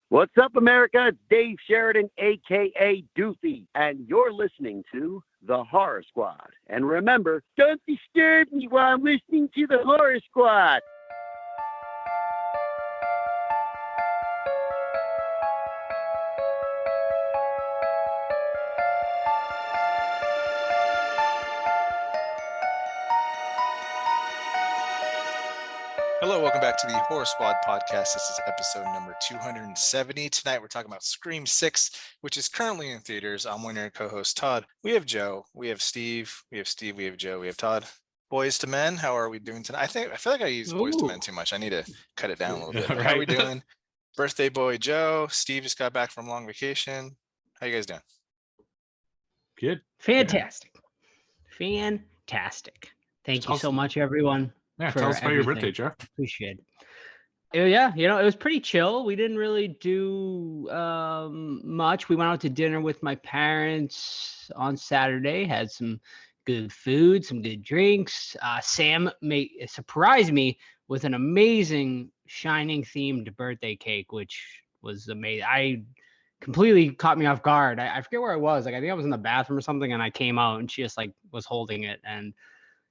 What's up, America? It's Dave Sheridan, a.k.a. Doofy, and you're listening to The Horror Squad. And remember, don't disturb me while I'm listening to The Horror Squad. Hello, welcome back to the Horror Squad podcast. This is episode number 270. Tonight we're talking about Scream 6, which is currently in theaters. I'm one of your co-host, Todd. We have Joe, we have Steve, we have Joe, we have Todd. Boys to Men, how are we doing tonight? I feel like I use Boys to Men too much. I need to cut it down a little bit. Right. How are we doing? Birthday boy Joe. Steve just got back from long vacation. How you guys doing? Good. Fantastic. Fantastic. Thank you so much, everyone. Yeah, tell us about your birthday, Jeff. Appreciate it. Yeah, it was pretty chill. We didn't really do much. We went out to dinner with my parents on Saturday, had some good food, some good drinks. Sam surprised me with an amazing Shining themed birthday cake, which was amazing. I completely caught me off guard. I forget where I was. I think I was in the bathroom or something, and I came out and she just was holding it. And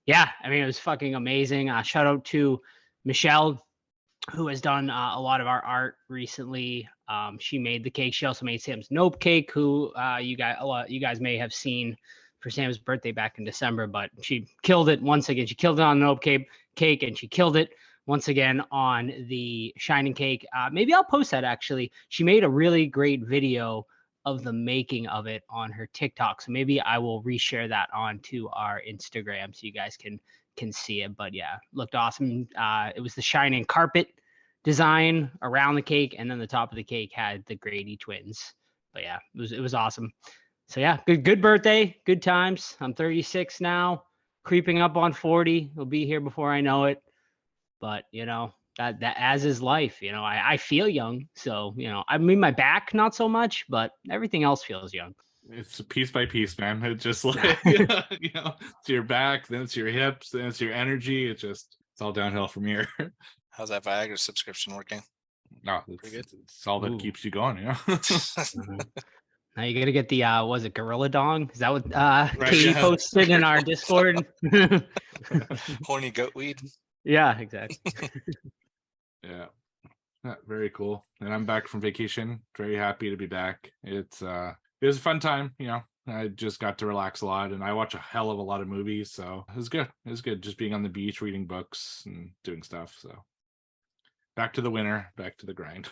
yeah, it was fucking amazing. Shout out to Michelle, who has done a lot of our art recently. She made the cake. She also made Sam's Nope cake, who you guys may have seen for Sam's birthday back in December, but she killed it once again. She killed it on the Nope cake, and she killed it once again on the Shining cake. Maybe I'll post that, actually. She made a really great video of the making of it on her TikTok. So maybe I will reshare that onto our Instagram so you guys can see it. But yeah, looked awesome. It was the Shining carpet design around the cake, and then the top of the cake had the Grady twins. But yeah, it was awesome. So yeah, good birthday, good times. I'm 36 now, creeping up on 40. We'll be here before I know it. But that as is life. I feel young, so I mean, my back not so much, but everything else feels young. It's piece by piece, man. It's just like it's your back, then it's your hips, then it's your energy. It's all downhill from here. How's that Viagra subscription working? No, it's all that keeps you going. Now you gotta get the was it Gorilla Dong? Is that what Katie posted in our Discord? Horny goat weed. Yeah, exactly. Yeah, very cool. And I'm back from vacation. Very happy to be back. It was a fun time. I just got to relax a lot, and I watch a hell of a lot of movies, so it was good. It was good just being on the beach, reading books, and doing stuff. So back to the winter, back to the grind.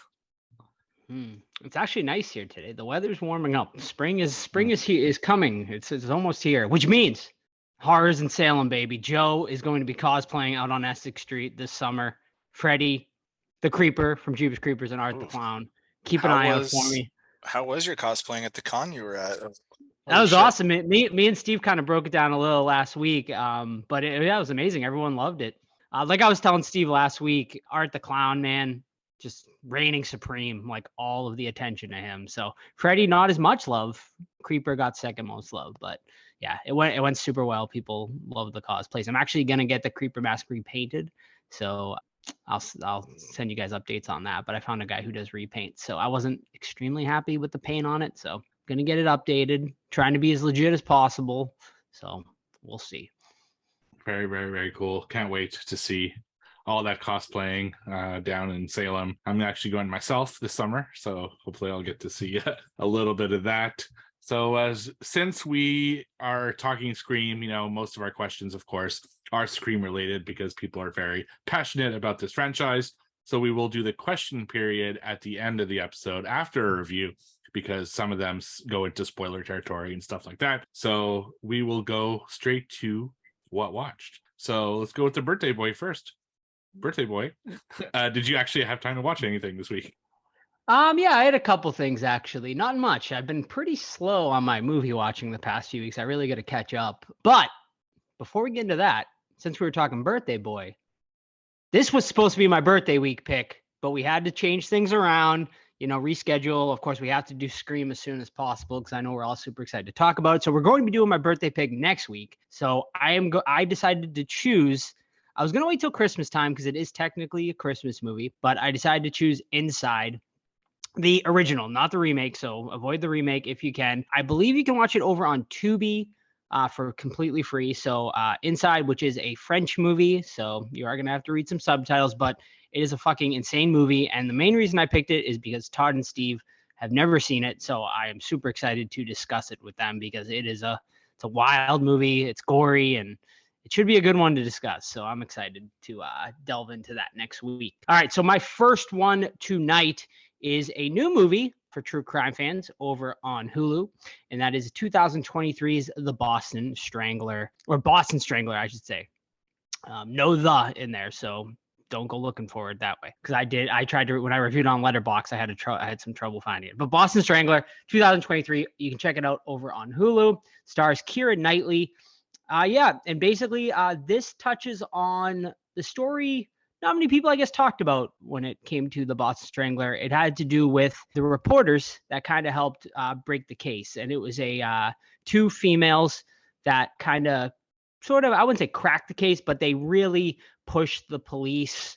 It's actually nice here today. The weather's warming up. Spring is coming. It's almost here, which means Horrors in Salem, baby. Joe is going to be cosplaying out on Essex Street this summer. Freddy, the Creeper from Jeepers Creepers, and Art the Clown. Keep an eye out for me. How was your cosplaying at the con you were at? That was awesome. Me and Steve kind of broke it down a little last week, but it was amazing. Everyone loved it. Like I was telling Steve last week, Art the Clown, man, just reigning supreme, like all of the attention to him. So Freddy, not as much love. Creeper got second most love, but yeah, it went super well. People love the cosplays. I'm actually gonna get the Creeper mask repainted, so I'll send you guys updates on that. But I found a guy who does repaint, so I wasn't extremely happy with the paint on it. So gonna get it updated, trying to be as legit as possible. So we'll see. Very, very, very cool. Can't wait to see all that cosplaying down in Salem. I'm actually going myself this summer, so hopefully I'll get to see a little bit of that. So since we are talking Scream, most of our questions, of course, are Scream related because people are very passionate about this franchise. So we will do the question period at the end of the episode after a review, because some of them go into spoiler territory and stuff like that. So we will go straight to what watched. So let's go with the birthday boy first. Birthday boy, did you actually have time to watch anything this week? Yeah, I had a couple things, actually. Not much. I've been pretty slow on my movie watching the past few weeks. I really got to catch up. But before we get into that, since we were talking birthday boy, this was supposed to be my birthday week pick, but we had to change things around, reschedule. Of course, we have to do Scream as soon as possible because I know we're all super excited to talk about it. So we're going to be doing my birthday pick next week. So I decided to choose. I was going to wait till Christmas time because it is technically a Christmas movie, but I decided to choose Inside. The original, not the remake. So avoid the remake if you can. I believe you can watch it over on Tubi for completely free. So Inside, which is a French movie. So you are going to have to read some subtitles, but it is a fucking insane movie. And the main reason I picked it is because Todd and Steve have never seen it. So I am super excited to discuss it with them because it's a wild movie. It's gory and it should be a good one to discuss. So I'm excited to delve into that next week. All right. So my first one tonight is a new movie for true crime fans over on Hulu, and that is 2023's The Boston Strangler, or Boston Strangler, I should say. No "the" in there, so don't go looking for it that way. Because I tried to, when I reviewed on Letterboxd, I had some trouble finding it. But Boston Strangler 2023, you can check it out over on Hulu. Stars Keira Knightley. And basically this touches on the story not many people, I guess, talked about when it came to the Boston Strangler. It had to do with the reporters that kind of helped break the case. And it was two females that kind of sort of, I wouldn't say cracked the case, but they really pushed the police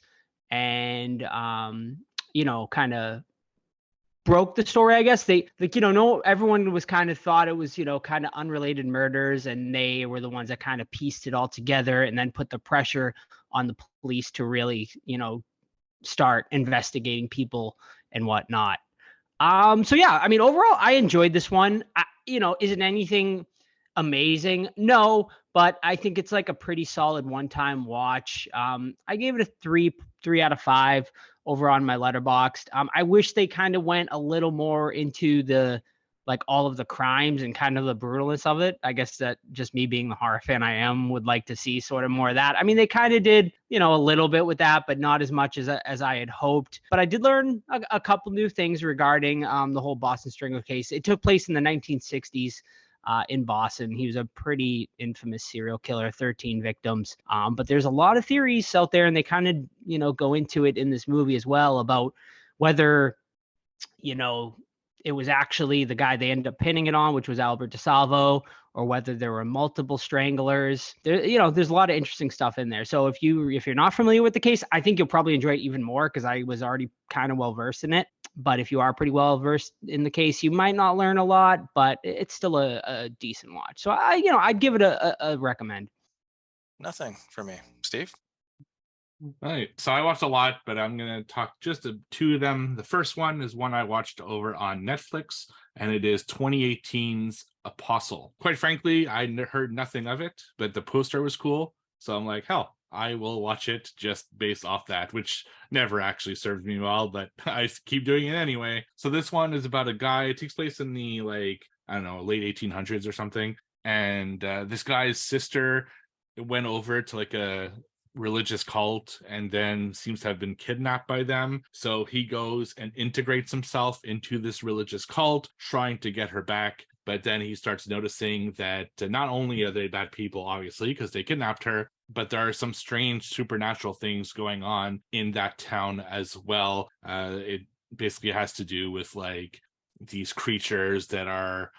and, kind of broke the story, I guess. Everyone was kind of thought it was, kind of unrelated murders, and they were the ones that kind of pieced it all together and then put the pressure on the police to really, start investigating people and whatnot. Overall, I enjoyed this one. Is it anything amazing? No, but I think it's like a pretty solid one-time watch. I gave it a 3 out of 5 over on my Letterboxd. I wish they kind of went a little more into the, like, all of the crimes and kind of the brutalness of it. I guess that just me being the horror fan I am would like to see sort of more of that. I mean, they kind of did, a little bit with that, but not as much as I had hoped. But I did learn a couple new things regarding the whole Boston Strangler case. It took place in the 1960s. In Boston. He was a pretty infamous serial killer, 13 victims. But there's a lot of theories out there, and they kind of, go into it in this movie as well about whether, it was actually the guy they ended up pinning it on, which was Albert DeSalvo, or whether there were multiple stranglers. There's a lot of interesting stuff in there. So if you're not familiar with the case, I think you'll probably enjoy it even more because I was already kind of well versed in it. But if you are pretty well versed in the case, you might not learn a lot, but it's still a decent watch. So I'd give it a recommend. Nothing for me. Steve? All right. So I watched a lot, but I'm going to talk just two of them. The first one is one I watched over on Netflix, and it is 2018's Apostle. Quite frankly, I heard nothing of it, but the poster was cool. So I'm like, hell, I will watch it just based off that, which never actually served me well, but I keep doing it anyway. So this one is about a guy. It takes place in the, late 1800s or something. And this guy's sister went over to like a religious cult and then seems to have been kidnapped by them. So he goes and integrates himself into this religious cult, trying to get her back. But then he starts noticing that not only are they bad people, obviously, because they kidnapped her, but there are some strange supernatural things going on in that town as well. It basically has to do with like these creatures that are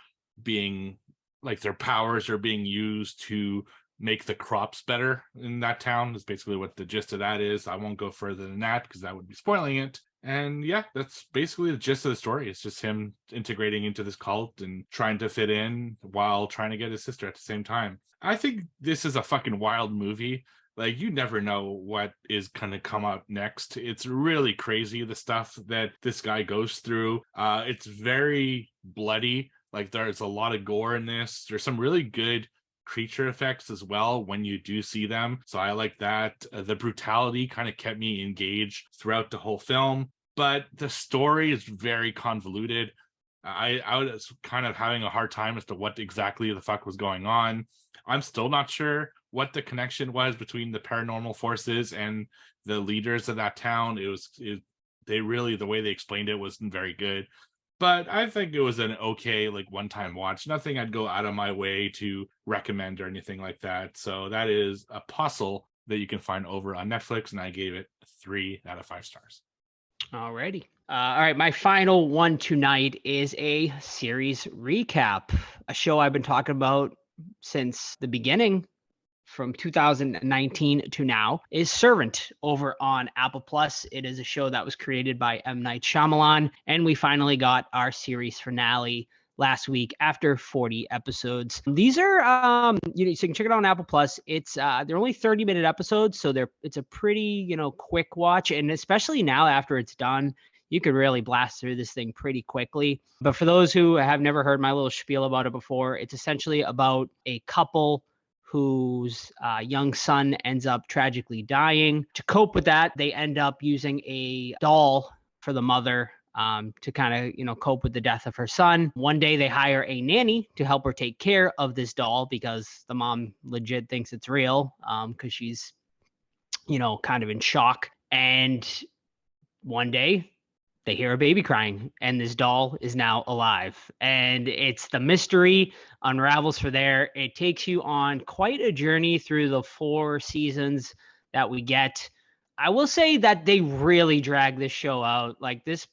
being, like, their powers are being used to make the crops better in that town. Is basically what the gist of that is. I won't go further than that because that would be spoiling it. And yeah, that's basically the gist of the story. It's just him integrating into this cult and trying to fit in while trying to get his sister at the same time. I think this is a fucking wild movie. Like, you never know what is going to come up next. It's really crazy, the stuff that this guy goes through. It's very bloody. Like, there's a lot of gore in this. There's some really good creature effects as well when you do see them, so I like that. The brutality kind of kept me engaged throughout the whole film, but the story is very convoluted. I was kind of having a hard time as to what exactly the fuck was going on. I'm still not sure what the connection was between the paranormal forces and the leaders of that town. The way they explained it wasn't very good. But I think it was an okay, like, one-time watch. Nothing I'd go out of my way to recommend or anything like that. So that is Apostle that you can find over on Netflix, and I gave it 3 out of 5 stars. Alrighty. All right, my final one tonight is a series recap, a show I've been talking about since the beginning, from 2019 to now is Servant over on Apple Plus. It is a show that was created by M. Night Shyamalan, and we finally got our series finale last week after 40 episodes. These are so you can check it out on Apple Plus. It's they're only 30-minute episodes, so it's a pretty, quick watch, and especially now after it's done, you could really blast through this thing pretty quickly. But for those who have never heard my little spiel about it before, it's essentially about a couple whose young son ends up tragically dying. To cope with that, they end up using a doll for the mother to kind of, cope with the death of her son. One day they hire a nanny to help her take care of this doll because the mom legit thinks it's real because she's, kind of in shock. And one day they hear a baby crying and this doll is now alive, and it's the mystery unravels for there. It takes you on quite a journey through the 4 seasons that we get. I will say that they really drag this show out. Like this,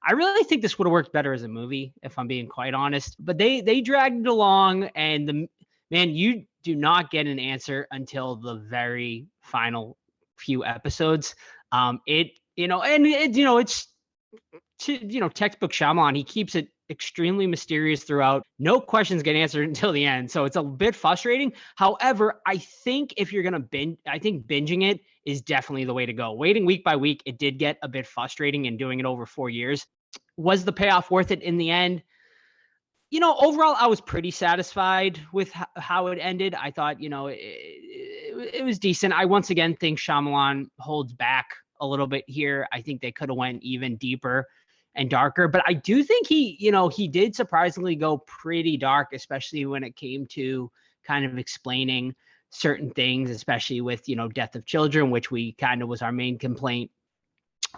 I really think this would have worked better as a movie, if I'm being quite honest, but they dragged it along, and you do not get an answer until the very final few episodes. It's textbook Shyamalan. He keeps it extremely mysterious throughout. No questions get answered until the end. So it's a bit frustrating. However, I think if you're going to binge, I think binging it is definitely the way to go. Waiting week by week, it did get a bit frustrating, and doing it over 4 years. Was the payoff worth it in the end? Overall, I was pretty satisfied with how it ended. I thought, it was decent. I once again think Shyamalan holds back a little bit here. I think they could have went even deeper and darker, but I do think he did surprisingly go pretty dark, especially when it came to kind of explaining certain things, especially with, death of children, which we kind of was our main complaint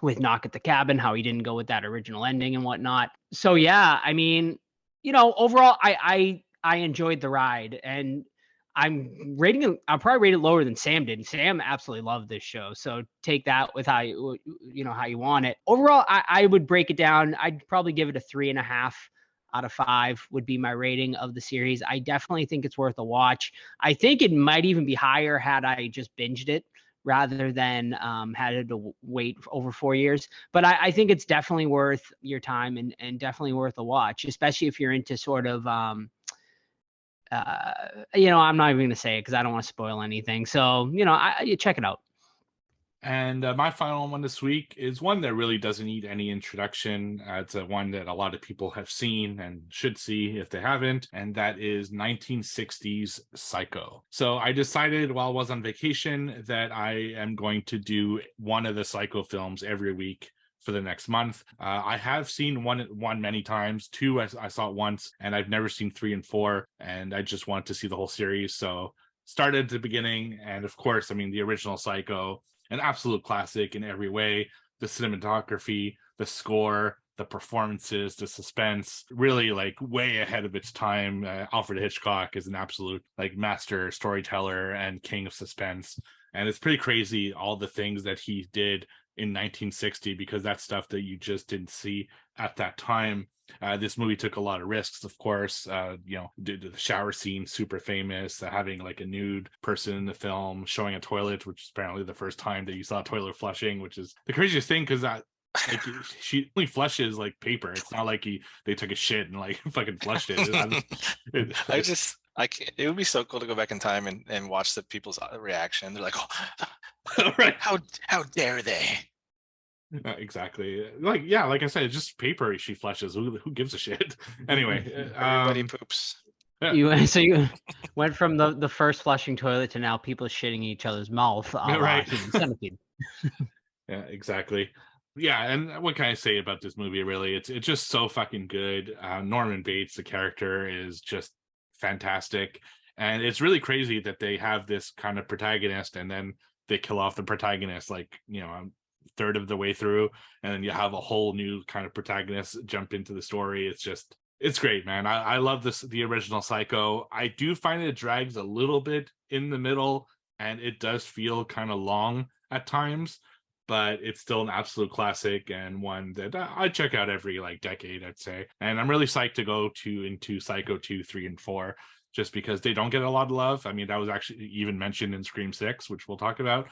with Knock at the Cabin, how he didn't go with that original ending and whatnot. So yeah, I mean, overall, I enjoyed the ride, and I'll probably rate it lower than Sam did. Sam absolutely loved this show. So take that with how you want it. Overall, I would break it down. I'd probably give it a 3.5 out of 5 would be my rating of the series. I definitely think it's worth a watch. I think it might even be higher had I just binged it rather than had to wait over 4 years. But I think it's definitely worth your time and definitely worth a watch, especially if you're into sort of I'm not even going to say it because I don't want to spoil anything. So, you check it out. And my final one this week is one that really doesn't need any introduction. It's one that a lot of people have seen and should see if they haven't, and that is 1960s Psycho. So I decided while I was on vacation that I am going to do one of the Psycho films every week for the next month. I have seen one many times. 2 I saw it once, and I've never seen 3 and 4, and I just wanted to see the whole series. So started at the beginning, and of course, I mean, the original Psycho, an absolute classic in every way. The cinematography, the score, the performances, the suspense, really like way ahead of its time. Alfred Hitchcock is an absolute like master storyteller and king of suspense. And it's pretty crazy all the things that he did in 1960, because that's stuff that you just didn't see at that time. This movie took a lot of risks, of course. The shower scene, super famous, having like a nude person in the film, showing a toilet, which is apparently the first time that you saw a toilet flushing, which is the craziest thing, because that like she only flushes like paper. It's not like they took a shit and like fucking flushed it. I can't. It would be so cool to go back in time and watch the people's reaction. They're like, oh, right, how dare they? Exactly. Like I said, it's just paper she flushes. Who gives a shit? Anyway, everybody poops. Yeah. You went from the first flushing toilet to now people shitting in each other's mouth. Right. Human Centipede. Yeah, exactly. Yeah, and what can I say about this movie? Really, it's just so fucking good. Norman Bates, the character, is just fantastic, and it's really crazy that they have this kind of protagonist, and then they kill off the protagonist, like a third of the way through, and then you have a whole new kind of protagonist jump into the story. It's great, man. I love the original Psycho. I do find it drags a little bit in the middle, and it does feel kind of long at times, but it's still an absolute classic and one that I check out every like decade, I'd say. And I'm really psyched to go into Psycho 2, 3, and 4, just because they don't get a lot of love. I mean, that was actually even mentioned in Scream 6, which we'll talk about.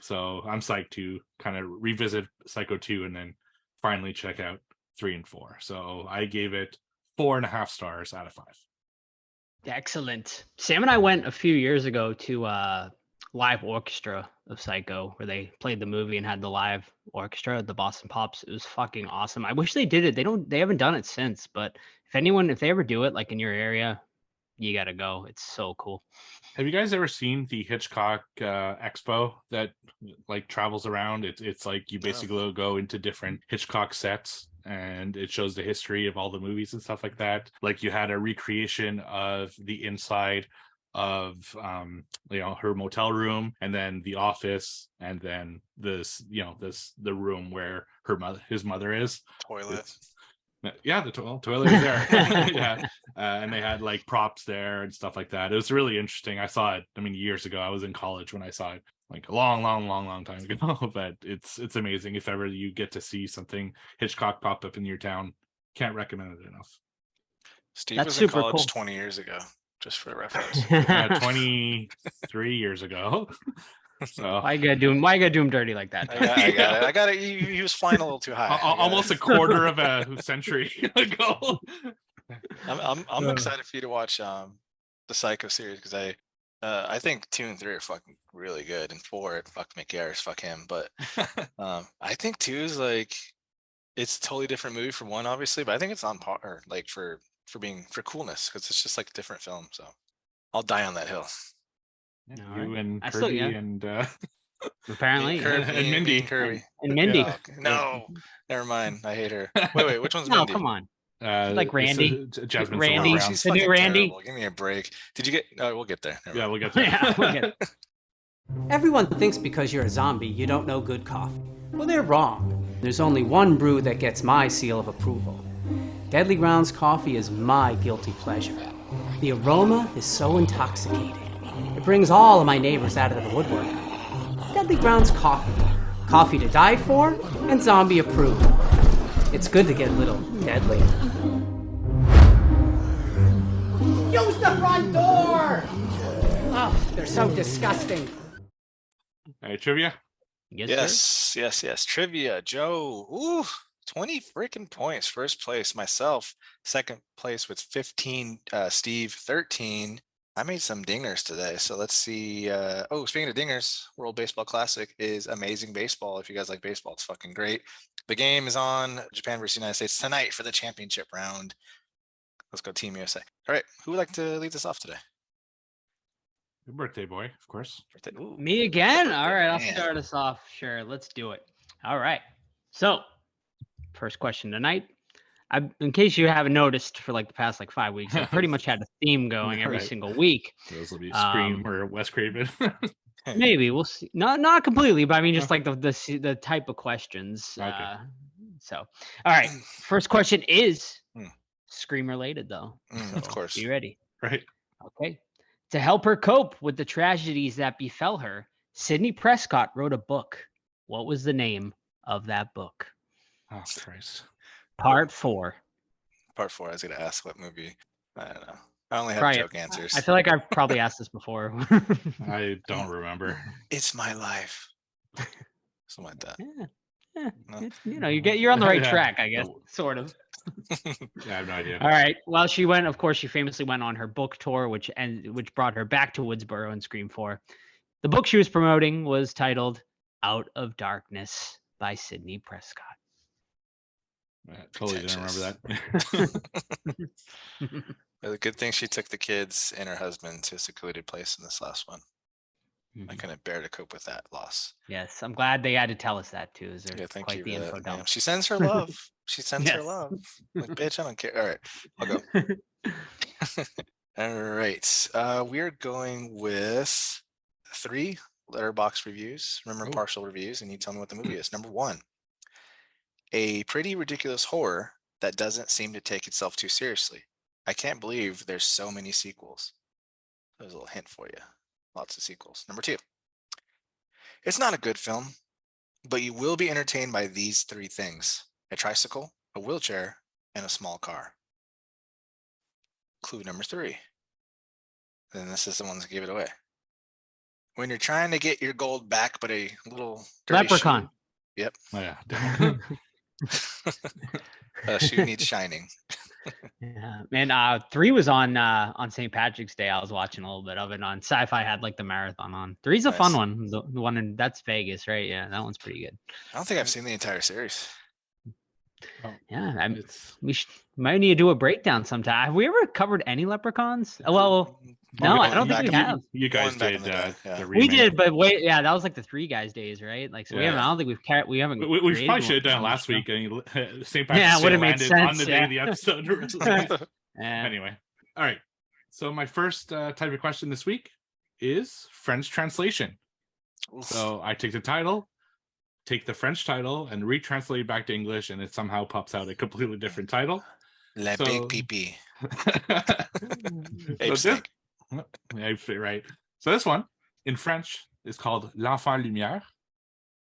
So I'm psyched to kind of revisit Psycho 2 and then finally check out 3 and 4. So I gave it 4.5 stars out of 5. Excellent. Sam and I went a few years ago to live orchestra of Psycho, where they played the movie and had the live orchestra at the Boston Pops. It was fucking awesome. I wish they did it. They haven't done it since, but if they ever do it, like in your area, you gotta go. It's so cool. Have you guys ever seen the Hitchcock expo that like travels around? It's like you basically go into different Hitchcock sets and it shows the history of all the movies and stuff like that. Like you had a recreation of the inside of her motel room, and then the office, and then the room where his mother is. Toilet. Yeah, the toilet is there. Yeah, and they had like props there and stuff like that. It was really interesting. I saw it, I mean, years ago. I was in college when I saw it, like a long time ago. But it's amazing. If ever you get to see something Hitchcock pop up in your town, can't recommend it enough. Steve was in college 20 years ago, just for reference. 23 years ago. So why you gotta do him dirty like that? I got it. He was flying a little too high. Almost a quarter of a century ago. I'm excited for you to watch the Psycho series, because I think 2 and 3 are fucking really good, and 4, fuck Mickey Ayers, fuck him. But I think 2 is like, it's a totally different movie from 1, obviously, but I think it's on par, like for coolness, because it's just like a different film. So I'll die on that hill. You and Kirby and apparently and Mindy. Kirby. And Mindy. Yeah, no, never mind. I hate her. Wait, which one's no, Mindy? Come on. Like Randy. Jasmine Randy. Brown. She's The new fucking Randy. terrible. Give me a break. Did you get? Oh, we'll get there. Never Yeah, mind. we'll get there. Yeah, we'll get it. Everyone thinks because you're a zombie, you don't know good coffee. Well, they're wrong. There's only one brew that gets my seal of approval. Deadly Grounds coffee is my guilty pleasure. The aroma is so intoxicating. It brings all of my neighbors out of the woodwork. Deadly Grounds coffee. Coffee to die for and zombie approved. It's good to get a little deadly. Use the front door! Oh, they're so disgusting. All right, trivia. Yes. Trivia, Joe. Ooh, 20 freaking points. First place, myself. Second place with 15. Steve, 13. I made some dingers today, so let's see. Speaking of dingers, World Baseball Classic is Amazing Baseball. If you guys like baseball, it's fucking great. The game is on Japan versus United States tonight for the championship round. Let's go Team USA. All right, who would like to lead this off today? Your birthday boy, of course. Ooh, Me again? birthday All right, I'll man. start us off. Sure, let's do it. All right. So, first question tonight. In case you haven't noticed, for like the past 5 weeks, I pretty much had a theme going every Right. single week. Those will be Scream or Wes Craven. Maybe we'll see. Not completely, but I mean just like the type of questions. Okay. So, all right. First question is Hmm. Scream related though. Of course. You ready? Right. Okay. To help her cope with the tragedies that befell her, Sidney Prescott wrote a book. What was the name of that book? Oh Christ. Part 4. Part 4. I was gonna ask what movie. I don't know. I only have Probably- joke answers. I feel like I've probably asked this before. I don't remember. It's my life. Something like that. Yeah, No. you're on the right Yeah. track, I guess, sort of. Yeah, I have no idea. All right. Well, she famously went on her book tour, which brought her back to Woodsboro and Scream 4. The book she was promoting was titled Out of Darkness by Sidney Prescott. I totally didn't remember Pretentious. that. The good thing she took the kids and her husband to a secluded place in this last one. I couldn't bear to cope with that loss. Yes, I'm glad they had to tell us that too. Is there Yeah, thank quite you the for info that. Yeah. dump? She sends her love. She sends her Yes. love. Like, bitch, I don't care. All right, I'll go. All right. We're going with 3 letterbox reviews. Remember, Oh. partial reviews, and you tell me what the movie is. Number 1, a pretty ridiculous horror that doesn't seem to take itself too seriously. I can't believe there's so many sequels. There's a little hint for you. Lots of sequels. Number 2, it's not a good film, but you will be entertained by these 3 things: a tricycle, a wheelchair, and a small car. Clue number 3, then this is the one that gave it away. When you're trying to get your gold back, but a little dirty Leprechaun. shoe. Yep. Oh, yeah. A shoe needs shining. Yeah, man. 3 was on St. Patrick's Day. I was watching a little bit of it on Sci-Fi. Had like the marathon on. 3's a fun Nice. one. The one in that's Vegas, right? Yeah, that one's pretty good. I don't think I've seen the entire series. Yeah, It's we might need to do a breakdown sometime. Have we ever covered any leprechauns? Well, no, I don't think we have. You guys One back in did the day, yeah. the We remake. did, but wait, yeah, that was like the Three Guys days, right? Like, so we Yeah. haven't. I don't think we haven't. We created probably should have one done it for last the week. I mean, St. Patrick's Yeah, it Day would've made landed on sense, the day yeah. of the episode. release. show. Yeah. Anyway, all right. So my first type of question this week is French translation. Oof. So I take the title, take the French title, and retranslate it back to English, and it somehow pops out a completely different title. Le So- big pee-pee. So Ape this- snake. Yeah, right. So this one in French is called L'Enfant Lumière,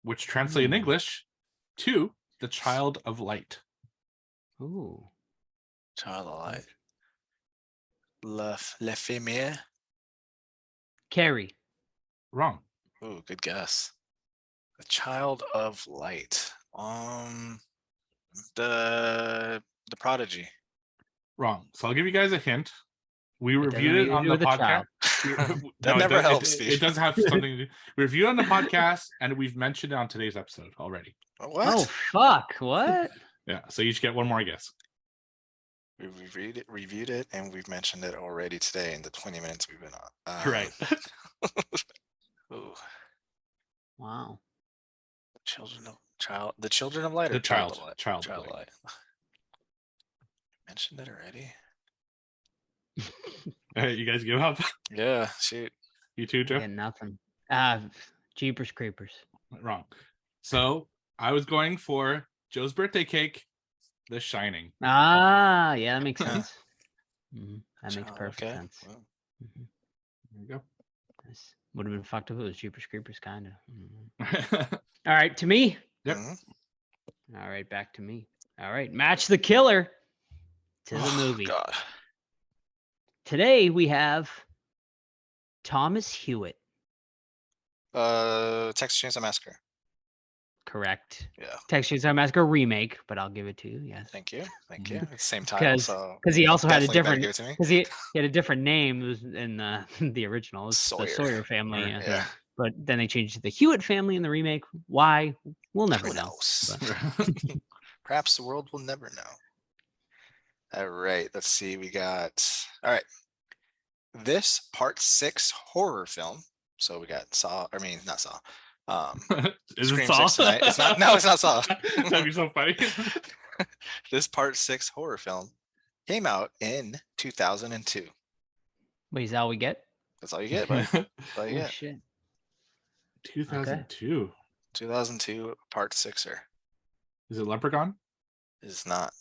which translate in English to the Child of Light. Ooh. Child of light. Le Fémère. Carrie. Wrong. Ooh, good guess. The child of light. The Prodigy. Wrong. So I'll give you guys a hint. We doesn't reviewed have it to on do the with the podcast. That it never does- helps, It Steve. does have something to do. We reviewed it on the podcast, and we've mentioned it on today's episode already. What? Oh fuck! What? Yeah. So you should get one more guess. We reviewed it, and we've mentioned it already today in the 20 minutes we've been on. Right. Ooh, Wow. the children of light, or The child. of light? Child of Child of light. light. Mentioned it already. You guys give up? Yeah, shoot. You too, Joe? Yeah, nothing. Jeepers Creepers. Wrong. So I was going for Joe's birthday cake, The Shining. Ah, yeah, that makes sense. That makes Child, perfect okay. sense. Well, Mhm. There you This would have been fucked if it was Jeepers Creepers, kind of. go. All right, to me. Yep. mhm. All right, back to me. All right, match the killer to the Oh, movie. God. Today we have Thomas Hewitt. Texas Chainsaw Massacre. Correct. Yeah. Texas Chainsaw Massacre remake, but I'll give it to you. Yes, Thank you. Thank Mhm. you. It's the same title, because so he also had a definitely better different give it to me. because he had a different name. It was in the original. It was Sawyer. the Sawyer family. Right, Yeah. But then they changed it to the Hewitt family in the remake. Why? We'll never Who know. knows? But- Perhaps the world will never know. All right, let's see. We got all right. This part 6 horror film. So we got Saw. I mean, not Saw. Is it Scream Saw? 6 tonight. It's not. No, it's not Saw. That'd be so funny. This part 6 horror film came out in 2002. Wait, is that all we get? That's all you get, bud. That's all you Oh, get. shit. 2002. 2002 part 6er Is it Leprechaun? is not.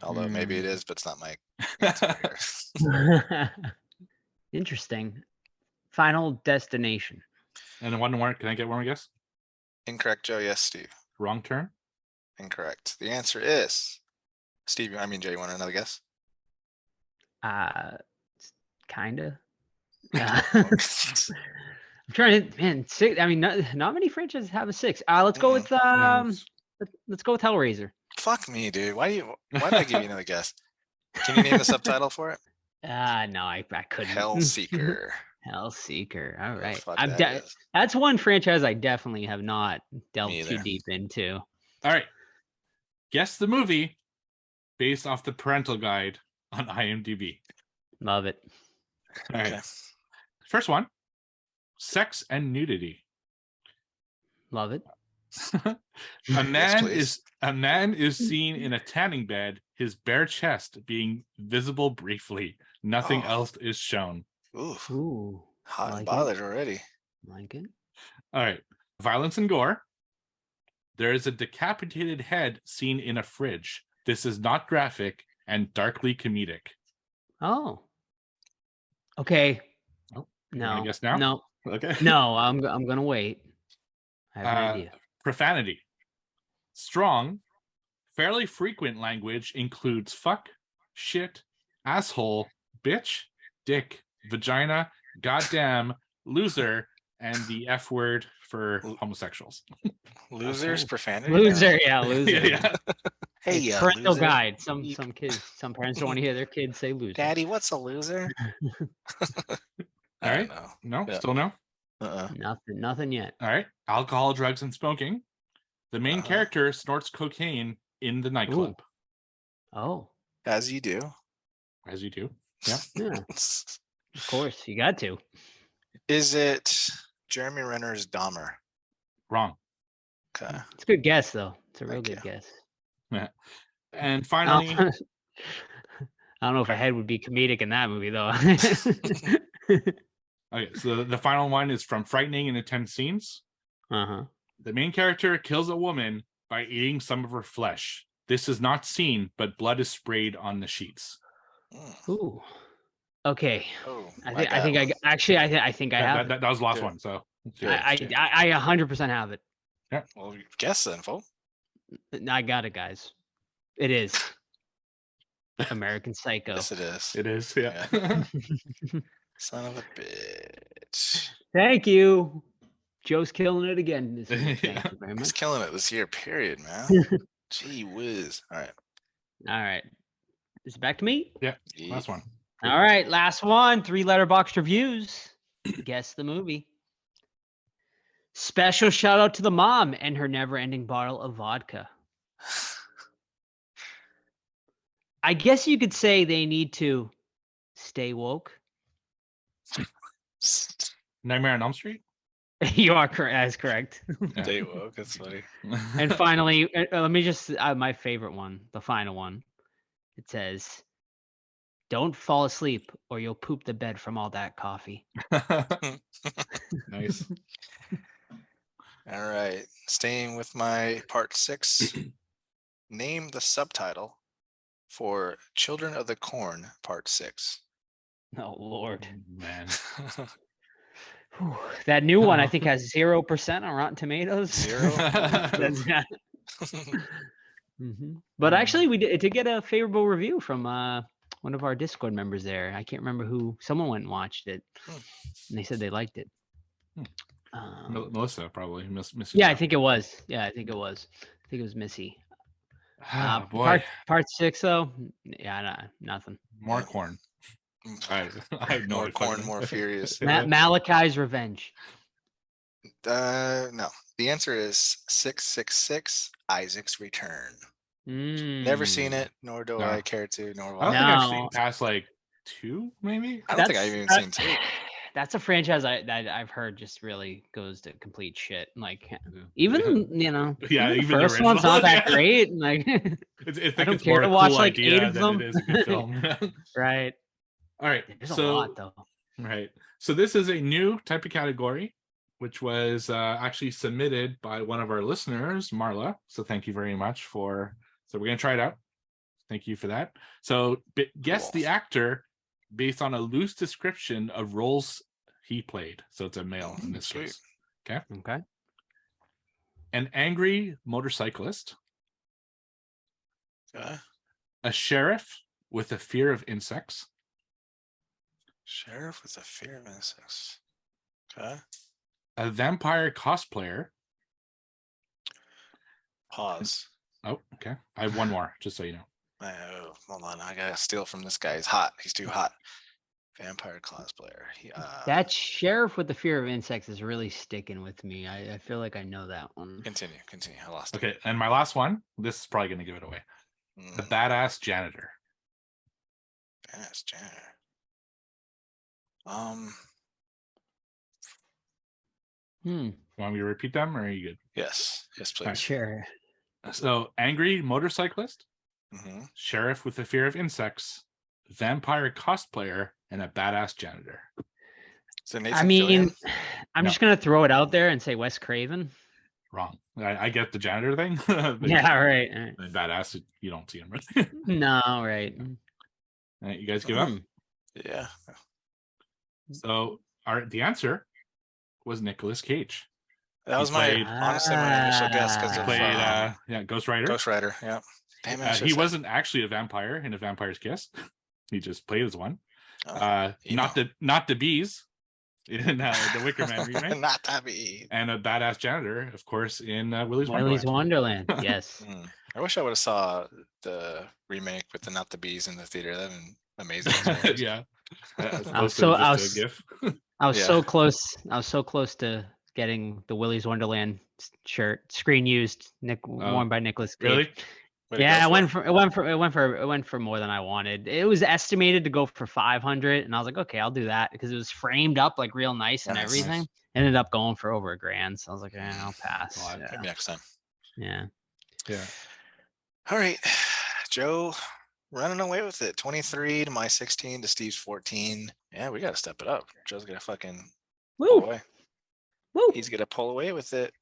Although maybe it is, but it's not my. Interesting. Final Destination. And then one more. Can I get one more guess? Incorrect, Joe. Yes, Steve. Wrong turn. Incorrect. The answer is Steve. I mean, Jay. You want another guess? Kinda. I'm trying to, man. 6. I mean, not many franchises have a 6. Let's go with let's go with Hellraiser. Fuck me, dude. Why did I give you another guess? Can you name the subtitle for it? No, I couldn't. Hellseeker. Hellseeker. All right. Fuck I'm that is. that's one franchise I definitely have not delved Me too either. deep into. All right. Guess the movie based off the parental guide on IMDb. Love it. All right. Okay. First one. Sex and nudity. Love it. A man please. is seen in a tanning bed, his bare chest being visible briefly. Nothing Oh. else is shown. Oof. Ooh. Hot like and it. bothered already. Like it. All right. Violence and gore. There is a decapitated head seen in a fridge. This is not graphic and darkly comedic. Oh. Okay. Oh, No. wanna guess now? No. Okay. No, I'm gonna wait. I have an idea. Profanity. Strong, fairly frequent language includes fuck, shit, asshole, bitch, dick, vagina, goddamn, loser, and the F word for homosexuals. Losers, Okay. profanity. Loser, yeah, loser. Yeah. Hey, It's parental loser. guide. Some kids, some parents don't want to hear their kids say loser. Daddy, what's a loser? All I right. don't know. No, Yeah. still no. Nothing yet. All right. Alcohol, drugs, and smoking. The main Uh-huh. character snorts cocaine in the nightclub, Oh, As you do. as you do. Yeah. yeah, of course, you got to. Is it Jeremy Renner's Dahmer? Wrong. Okay. It's a good guess, though. It's a real Thank good you. guess. Yeah. And I finally, don't, I don't know if a head would be comedic in that movie, though. okay, so the final one is from Frightening and Intense Scenes. Uh-huh. The main character kills a woman by eating some of her flesh. This is not seen, but blood is sprayed on the sheets. Mm. Ooh. Okay. Oh, I think I have. That was the last Good. one. So Good. I 100% have it. Well, guess then, folks. I got it, guys. It is American Psycho. Yes, it is. it is. Yeah. Son of a bitch. Thank you. Joe's killing it again this week. Yeah. Thank you very He's much. killing it this year, period, man. Gee whiz. All right. All right. Is it back to me? Last one. All right. Last one. 3-letter box reviews. Guess the movie. Special shout out to the mom and her never ending bottle of vodka. I guess you could say they need to stay woke. Nightmare on Elm Street. You are correct. That's correct. Stay woke. That's funny. And finally, let me just my favorite one, the final one. It says, "Don't fall asleep, or you'll poop the bed from all that coffee." Nice. All right. Staying with my part 6. Name the subtitle for Children of the Corn Part 6. Oh Lord, Man. Whew. That new one I think has 0% on Rotten Tomatoes. 0? That's not- Mhm. But actually, it did get a favorable review from one of our Discord members there. I can't remember who. Someone went and watched it, and they said they liked it. Melissa probably. Missy. Yeah, I think it was. I think it was Missy. Ah, boy. Part 6 though. Yeah, nothing. More corn. I have no More idea. corn, more furious. Malachi's Revenge. No. The answer is 666 Isaac's Return. Never seen it, nor do No. I care to, nor will I don't I. think I've No. seen past like 2, maybe. I don't think I've even seen 2. That's a franchise that I've heard just really goes to complete shit. Like even Yeah, the even the first one's not original, that yeah. great. And like I don't it's care more to a watch, cool like, 8 idea of than them. it is a good film. right. All right. There's a So lot though. right. So this is a new type of category, which was actually submitted by one of our listeners, Marla. So thank you very much for. So we're gonna try it out. Thank you for that. So guess Cool. the actor based on a loose description of roles he played. So it's a male in this Sweet. case. Okay. An angry motorcyclist, Okay. a sheriff with a fear of insects, Sheriff with a fear of insects. Okay. a vampire cosplayer. Pause. Oh, okay. I have one more, just so you know. Oh, hold on. I gotta steal from this guy. He's hot. He's too hot. Vampire cosplayer. That sheriff with the fear of insects is really sticking with me. I feel like I know that one. Continue. I lost it. Okay, and my last one. This is probably going to give it away. The badass janitor. Badass janitor. Want me to repeat them, or are you good? Yes, please. Sure. So, angry motorcyclist, Mm-hmm. sheriff with a fear of insects, vampire cosplayer, and a badass janitor. So Nathan I mean, Fillion? I'm No. just gonna throw it out there and say Wes Craven. Wrong. I get the janitor thing. But Yeah, right. badass, you don't see him. Right? No, right. All right, you guys give up. Yeah. So, the answer was Nicolas Cage. That was played- honestly my initial guess because He of played Ghost Rider. Ghost Rider. Yeah. Damn it. I He should've said- wasn't actually a vampire in A Vampire's Kiss. He just played as one. Not the bees in the Wicker Man remake, Not that bee. and a badass janitor, of course, in Willy's Willy's Wonderland. Wonderland. Yes. I wish I would have saw the remake with the Not the Bees and the theater. That'd been amazing. Experience. Yeah. I was so Yeah. close. I was so close to getting the Willy's Wonderland shirt, screen used, worn by Nicolas Cage. Really? Way to Yeah, go it went for more than I wanted. It was estimated to go for 500, and I was like, okay, I'll do that because it was framed up like real nice and Nice. everything. Ended up going for over $1,000, so I was like, I'll pass. Well, Yeah. Maybe next time. Yeah. All right, Joe, running away with it. 23 to my 16 to Steve's 14. Yeah, we got to step it up. Joe's gonna fucking pull Woo! away. Woo! He's gonna pull away with it.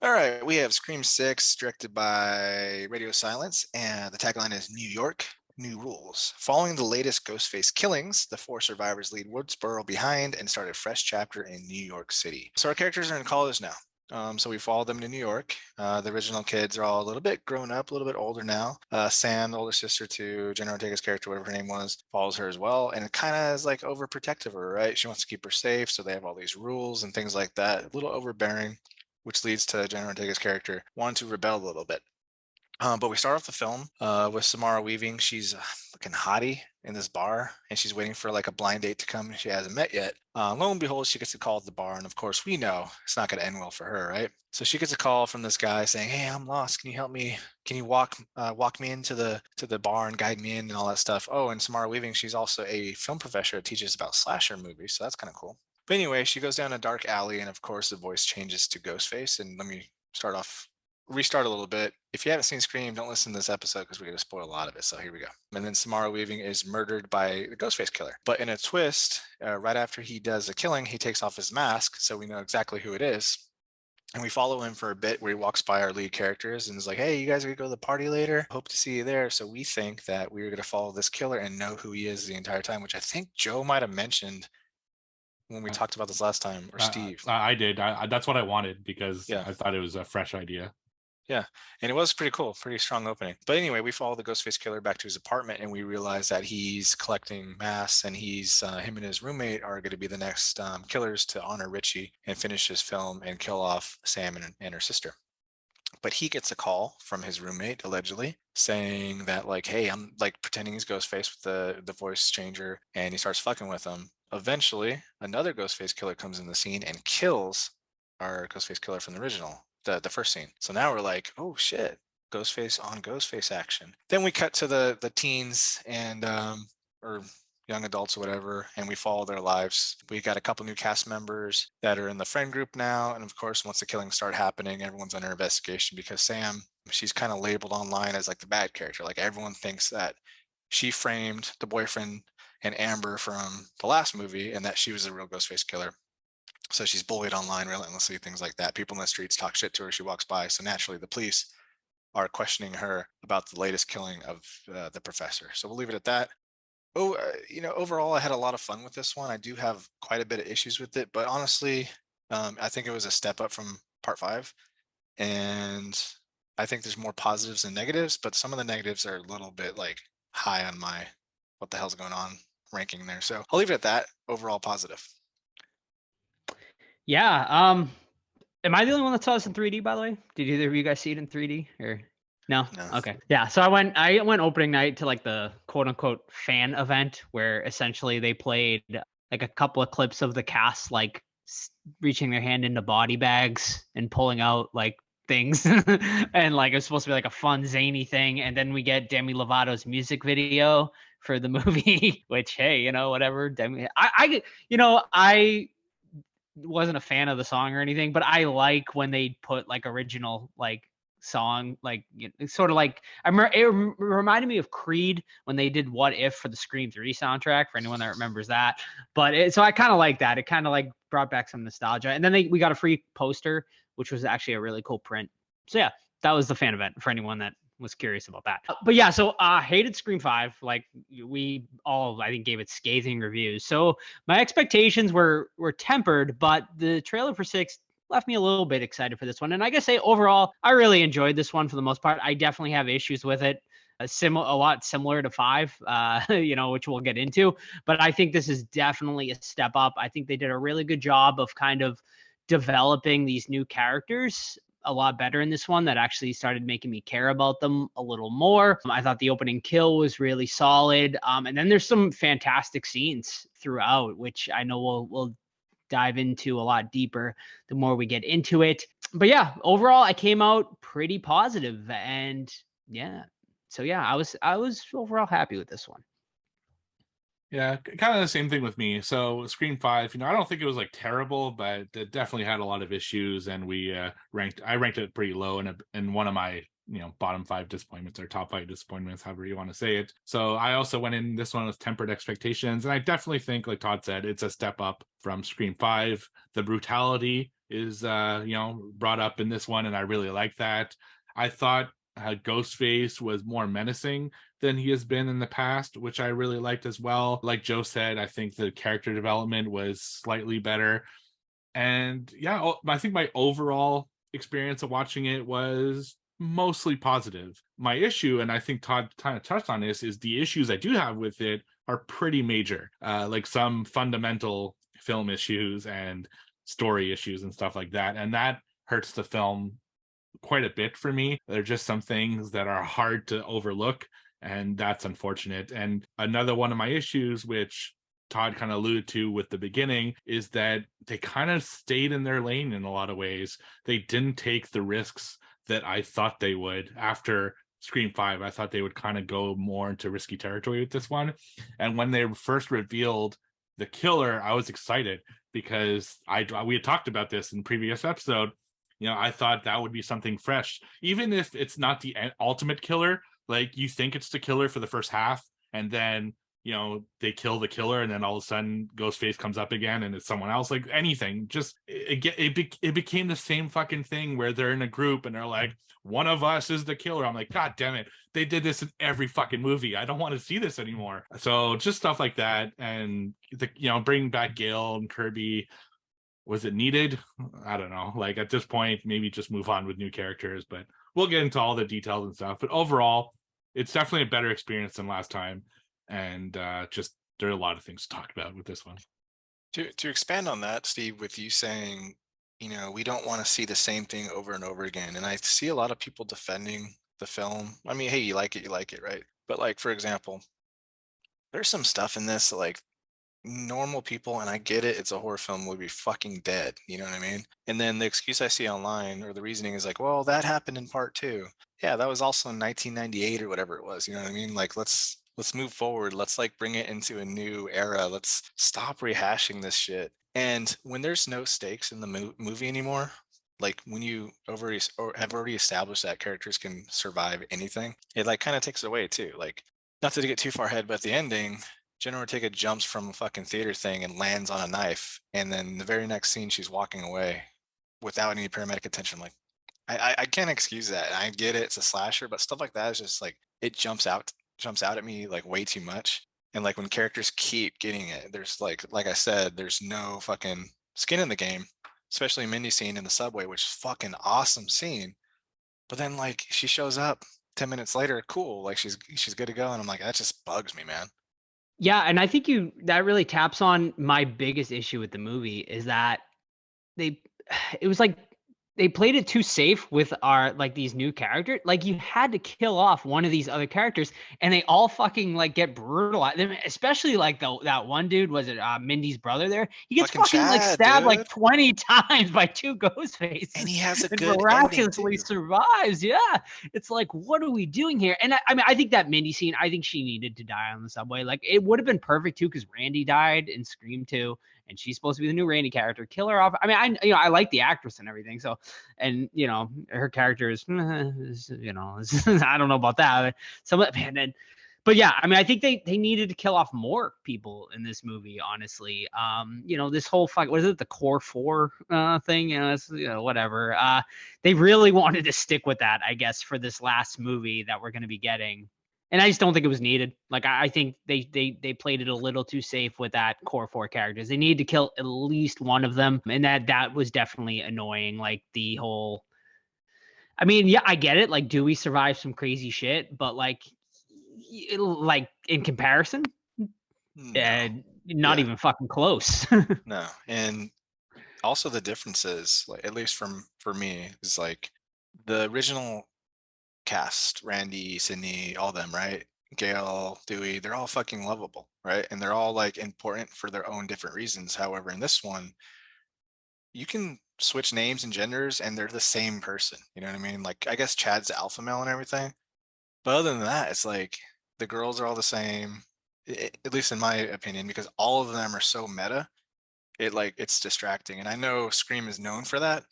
All right, we have Scream 6, directed by Radio Silence, and the tagline is New York, New Rules. Following the latest Ghostface killings, the 4 survivors leave Woodsboro behind and start a fresh chapter in New York City. So our characters are in college now. So we follow them to New York. The original kids are all a little bit grown up, a little bit older now. Sam, the older sister to Jenna Ortega's character, whatever her name was, follows her as well. And it kind of is like overprotective of her, right? She wants to keep her safe. So they have all these rules and things like that. A little overbearing, which leads to Jenna Ortega's character wanting to rebel a little bit. But we start off the film with Samara Weaving. She's a fucking hottie in this bar, and she's waiting for like a blind date to come. She hasn't met yet. Lo and behold, she gets a call at the bar, and of course, we know it's not going to end well for her, right? So she gets a call from this guy saying, "Hey, I'm lost. Can you help me? Can you walk me into the bar and guide me in and all that stuff?" Oh, and Samara Weaving, she's also a film professor that teaches about slasher movies, so that's kind of cool. But anyway, she goes down a dark alley, and of course, the voice changes to Ghostface. And let me restart a little bit. If you haven't seen Scream, don't listen to this episode because we're going to spoil a lot of it. So here we go. And then Samara Weaving is murdered by the Ghostface killer. But in a twist, right after he does the killing, he takes off his mask, so we know exactly who it is. And we follow him for a bit where he walks by our lead characters and is like, "Hey, you guys are going to go to the party later? Hope to see you there." So we think that we're going to follow this killer and know who he is the entire time, which I think Joe might have mentioned when we talked about this last time, or Steve. I did. That's what I wanted because Yeah. I thought it was a fresh idea. Yeah, and it was pretty cool, pretty strong opening. But anyway, we follow the Ghostface killer back to his apartment, and we realize that he's collecting masks, and him and his roommate are going to be the next killers to honor Richie and finish his film and kill off Sam and her sister. But he gets a call from his roommate, allegedly, saying that, like, "Hey, I'm like pretending he's Ghostface with the voice changer," and he starts fucking with him. Eventually, another Ghostface killer comes in the scene and kills our Ghostface killer from the original, the first scene. So now we're like, oh shit, Ghostface on Ghostface action. Then we cut to the teens and or young adults or whatever, and we follow their lives. We got a couple new cast members that are in the friend group now, and of course, once the killings start happening, everyone's under investigation because Sam, she's kind of labeled online as like the bad character. Like everyone thinks that she framed the boyfriend and Amber from the last movie and that she was a real Ghostface killer. So she's bullied online relentlessly, things like that. People in the streets talk shit to her. She walks by. So naturally, the police are questioning her about the latest killing of the professor. So we'll leave it at that. Overall, I had a lot of fun with this one. I do have quite a bit of issues with it, but honestly, I think it was a step up from part 5. And I think there's more positives than negatives, but some of the negatives are a little bit like high on my what the hell's going on ranking there. So I'll leave it at that. Overall positive. Yeah. Am I the only one that saw this in 3D, by the way? Did either of you guys see it in 3D or no? No. Okay. Yeah. So I went opening night to like the quote unquote fan event where essentially they played like a couple of clips of the cast like reaching their hand into body bags and pulling out like things and like it was supposed to be like a fun zany thing, and then we get Demi Lovato's music video for the movie, which hey, whatever. I wasn't a fan of the song or anything, but I like when they put like original like song, like sort of like it reminded me of Creed when they did What If for the Scream 3 soundtrack, for anyone that remembers that. But so I kind of like that. It kind of like brought back some nostalgia. And then we got a free poster, which was actually a really cool print. So yeah, that was the fan event for anyone that was curious about that. But yeah, so hated Scream 5. Like we all, I think, gave it scathing reviews. So my expectations were tempered, but the trailer for 6 left me a little bit excited for this one. And I gotta say, overall, I really enjoyed this one for the most part. I definitely have issues with it. a lot similar to 5, which we'll get into. But I think this is definitely a step up. I think they did a really good job of kind of developing these new characters a lot better in this one, that actually started making me care about them a little more. I thought the opening kill was really solid. And then there's some fantastic scenes throughout, which I know we'll dive into a lot deeper the more we get into it. But yeah, overall, I came out pretty positive, and yeah. So yeah, I was overall happy with this one. Yeah, kind of the same thing with me. So Scream 5, I don't think it was like terrible, but it definitely had a lot of issues, and I ranked it pretty low in one of my bottom 5 disappointments, or top 5 disappointments, however you want to say it. So I also went in this one with tempered expectations, and I definitely think, like Todd said, it's a step up from Scream 5. The brutality is brought up in this one, and I really like that. I thought Ghostface was more menacing than he has been in the past, which I really liked as well. Like Joe said, I think the character development was slightly better. And yeah, I think my overall experience of watching it was mostly positive. My issue, and I think Todd kind of touched on this, is the issues I do have with it are pretty major, like some fundamental film issues and story issues and stuff like that. And that hurts the film quite a bit for me. There are just some things that are hard to overlook, and that's unfortunate. And another one of my issues, which Todd kind of alluded to with the beginning, is that they kind of stayed in their lane in a lot of ways. They didn't take the risks that I thought they would. After Scream 5, I thought they would kind of go more into risky territory with this one. And when they first revealed the killer, I was excited, because we had talked about this in previous episode. I thought that would be something fresh, even if it's not the ultimate killer. Like, you think it's the killer for the first half, and then they kill the killer, and then all of a sudden Ghostface comes up again and it's someone else. Like, anything, just it became the same fucking thing where they're in a group and they're like, one of us is the killer. I'm like, God damn it, they did this in every fucking movie. I don't want to see this anymore. So just stuff like that. And bringing back Gale and Kirby, was it needed? I don't know. Like, at this point, maybe just move on with new characters, but we'll get into all the details and stuff. But overall, it's definitely a better experience than last time. And just there are a lot of things to talk about with this one. To expand on that, Steve, with you saying, we don't want to see the same thing over and over again. And I see a lot of people defending the film. I mean, hey, you like it, right? But like, for example, there's some stuff in this that, like, normal people, and I get it, it's a horror film, would be fucking dead. You know what I mean? And then the excuse I see online, or the reasoning, is like, well, that happened in part 2. Yeah, that was also in 1998 or whatever it was. You know what I mean? Like, let's move forward. Let's like bring it into a new era. Let's stop rehashing this shit. And when there's no stakes in the movie anymore, like when you have already established that characters can survive anything, it like kind of takes it away too. Like, not to get too far ahead, but the ending, Jenna Ortega jumps from a fucking theater thing and lands on a knife, and then the very next scene she's walking away without any paramedic attention. Like, I can't excuse that. I get it, it's a slasher, but stuff like that is just like, it jumps out at me like way too much. And like, when characters keep getting it, there's like I said, there's no fucking skin in the game, especially Mindy scene in the subway, which is fucking awesome scene. But then like, she shows up 10 minutes later, cool, like she's good to go, and I'm like, that just bugs me, man. Yeah, and I think that really taps on my biggest issue with the movie, is that it was like they played it too safe with these new characters. Like, you had to kill off one of these other characters, and they all fucking like get brutalized. Especially like that one dude, was it Mindy's brother there? He gets fucking Chad, like stabbed, dude, like 20 times by 2 ghost faces. And he has a good miraculously survives. Yeah. It's like, what are we doing here? And I mean, I think that Mindy scene, I think she needed to die on the subway. Like, it would have been perfect too, because Randy died in Scream 2. And she's supposed to be the new Randy character. Kill her off. I mean, I like the actress and everything. So, and her character is, I don't know about that. But yeah, I mean, I think they needed to kill off more people in this movie. Honestly, this whole what is it, the Core 4 thing? It's, whatever. They really wanted to stick with that, I guess, for this last movie that we're going to be getting. And I just don't think it was needed. Like, I think they played it a little too safe with that Core 4 characters. They needed to kill at least one of them. And that was definitely annoying. Like, the whole, I mean, yeah, I get it. Like, Dewey survived some crazy shit, but like, like in comparison, No, not Yeah. even fucking close. no. And also the differences, like at least for me, is like the original cast, Randy, Sydney, all them, right? Gail, Dewey, they're all fucking lovable, right? And they're all like important for their own different reasons. However, in this one, you can switch names and genders and they're the same person. You know what I mean? Like I guess Chad's the alpha male and everything. But other than that, it's like the girls are all the same, at least in my opinion, because all of them are so meta. It's distracting. And I know Scream is known for that,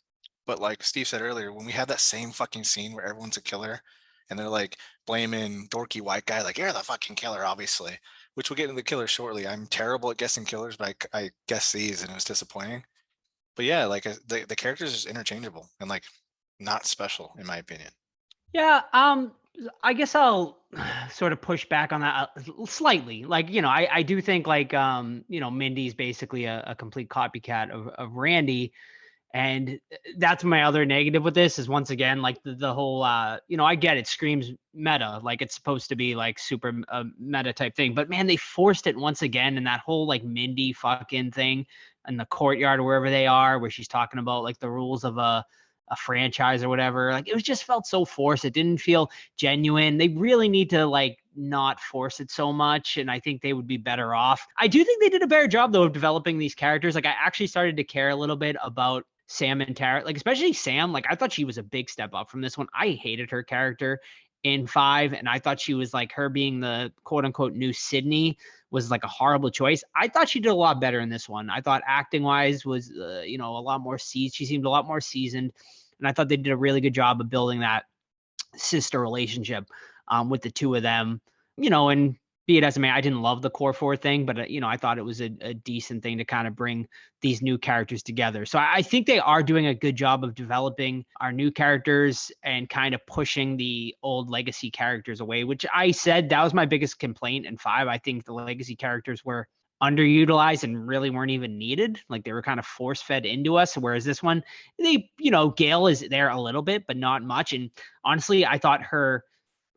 but like Steve said earlier, when we have that same fucking scene where everyone's a killer and they're like blaming dorky white guy, like you're the fucking killer, obviously. Which we'll get into the killer shortly. I'm terrible at guessing killers, but I guessed these and it was disappointing. But yeah, like the characters is interchangeable and like not special in my opinion. Yeah, I guess I'll sort of push back on that slightly. Like, I do think like Mindy's basically a complete copycat of Randy. And that's my other negative with this is once again, like the whole I get it, Scream's meta, like it's supposed to be like super meta type thing. But man, they forced it once again, and that whole like Mindy fucking thing in the courtyard or wherever they are, where she's talking about like the rules of a franchise or whatever. Like it was just felt so forced. It didn't feel genuine. They really need to like not force it so much, and I think they would be better off. I do think they did a better job though of developing these characters. Like I actually started to care a little bit about Sam and Tara, like especially Sam. Like I thought she was a big step up from this one. I hated her character in 5, and I thought she was like her being the quote unquote new Sydney was like a horrible choice. I thought she did a lot better in this one. I thought acting wise was a lot more seasoned. She seemed a lot more seasoned, and I thought they did a really good job of building that sister relationship with the two of them. And be it as it may, I didn't love the core 4 thing, but I thought it was a decent thing to kind of bring these new characters together. So I think they are doing a good job of developing our new characters and kind of pushing the old legacy characters away, which I said that was my biggest complaint in 5. I think the legacy characters were underutilized and really weren't even needed. Like they were kind of force fed into us. Whereas this one, Gail is there a little bit, but not much. And honestly, I thought her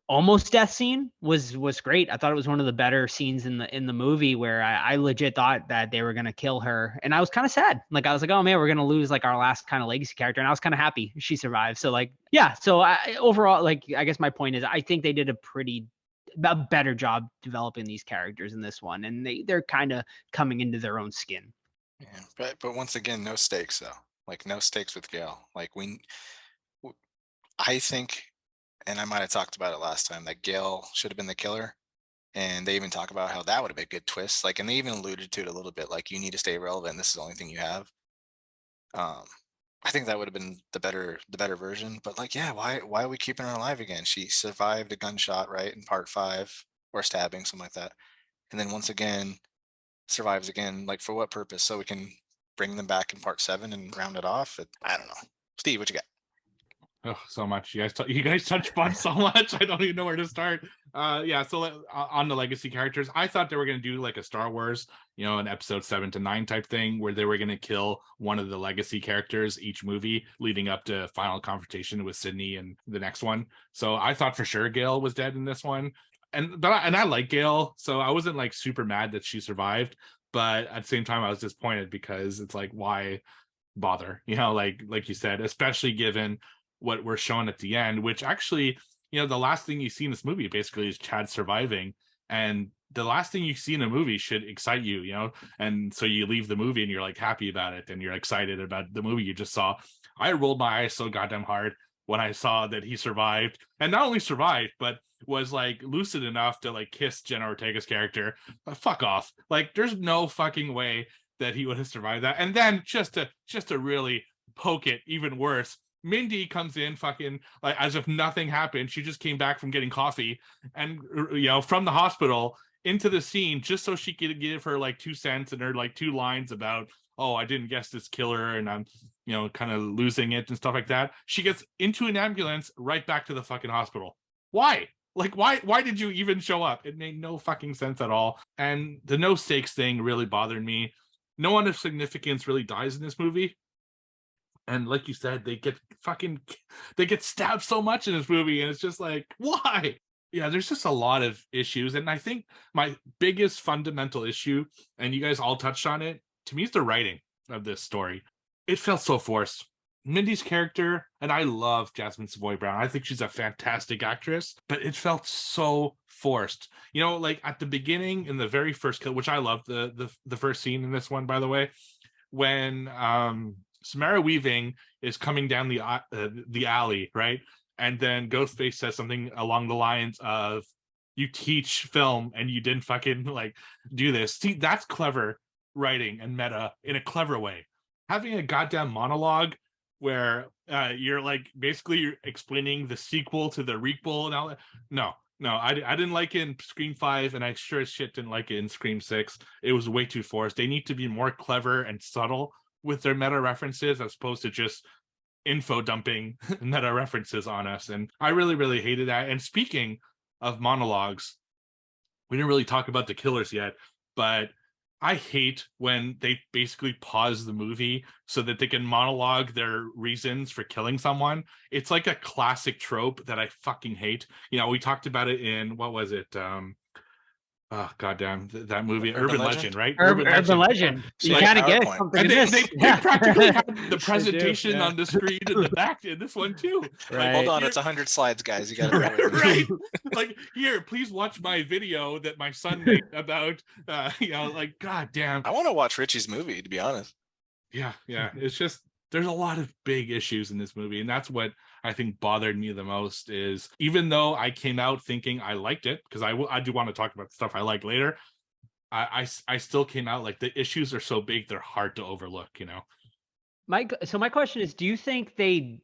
almost death scene was great. I thought it was one of the better scenes in the movie where I legit thought that they were going to kill her. And I was kind of sad. Like I was like, oh man, we're going to lose like our last kind of legacy character. And I was kind of happy she survived. So like, yeah. So overall, like, I guess my point is I think they did a better job developing these characters in this one. And they're kind of coming into their own skin. Yeah, but once again, no stakes though. Like no stakes with Gail. Like I think, and I might have talked about it last time, that Gail should have been the killer. And they even talk about how that would have been a good twist. Like, and they even alluded to it a little bit, like you need to stay relevant. This is the only thing you have. I think that would have been the better version. But like, yeah, why are we keeping her alive again? She survived a gunshot, right, in part 5, or stabbing, something like that. And then once again, survives again. Like for what purpose? So we can bring them back in part 7 and round it off? I don't know. Steve, what you got? Oh, so much. You guys touch fun so much. I don't even know where to start. Yeah. So on the legacy characters, I thought they were going to do like a Star Wars, an episode 7 to 9 type thing where they were going to kill one of the legacy characters each movie leading up to final confrontation with Sydney and the next one. So I thought for sure Gail was dead in this one. And I like Gail, so I wasn't like super mad that she survived, but at the same time I was disappointed because it's like, why bother? Like you said, especially given what we're shown at the end, which actually, the last thing you see in this movie basically is Chad surviving, and the last thing you see in a movie should excite you, and so you leave the movie and you're like happy about it and you're excited about the movie you just saw. I rolled my eyes so goddamn hard when I saw that he survived, and not only survived, but was like lucid enough to like kiss Jenna Ortega's character. Fuck off. Like there's no fucking way that he would have survived that. And then just to really poke it even worse, Mindy comes in fucking like as if nothing happened. She just came back from getting coffee and from the hospital into the scene just so she could give her like 2 cents and her like 2 lines about, oh, I didn't guess this killer and I'm kind of losing it and stuff like that. She gets into an ambulance right back to the fucking hospital. Why? Like why did you even show up? It made no fucking sense at all. And the no stakes thing really bothered me. No one of significance really dies in this movie. And like you said, they get stabbed so much in this movie, and it's just like, why? Yeah, there's just a lot of issues. And I think my biggest fundamental issue, and you guys all touched on it, to me is the writing of this story. It felt so forced. Mindy's character, and I love Jasmine Savoy Brown. I think she's a fantastic actress, but it felt so forced. You know, like at the beginning in the very first kill, which I love the first scene in this one, by the way, when Samara Weaving is coming down the alley, right? And then Ghostface says something along the lines of, "You teach film and you didn't fucking like do this." See, that's clever writing and meta in a clever way. Having a goddamn monologue where you're like basically you're explaining the sequel to the requel and all that. No, I didn't like it in Scream 5, and I sure as shit didn't like it in Scream 6. It was way too forced. They need to be more clever and subtle with their meta references as opposed to just info dumping meta references on us. And I really, really hated that. And speaking of monologues, we didn't really talk about the killers yet, but I hate when they basically pause the movie so that they can monologue their reasons for killing someone. It's like a classic trope that I fucking hate. You know, we talked about it in, what was it? Oh goddamn, that movie, Urban Legend, right? Urban Legend. You Like kind of get PowerPoint. something And in they, this. they practically have the They do, presentation yeah. on the screen in the back in this one too. Right. Hold on, here- it's 100 slides, guys. You got to right. Like, here, please watch my video that my son made about you know, like, goddamn. I want to watch Richie's movie, to be honest. Yeah. It's just there's a lot of big issues in this movie, and that's what I think bothered me the most. Is even though I came out thinking I liked it, because I do want to talk about stuff I like later, I still came out like the issues are so big they're hard to overlook, you know. My question is, do you think they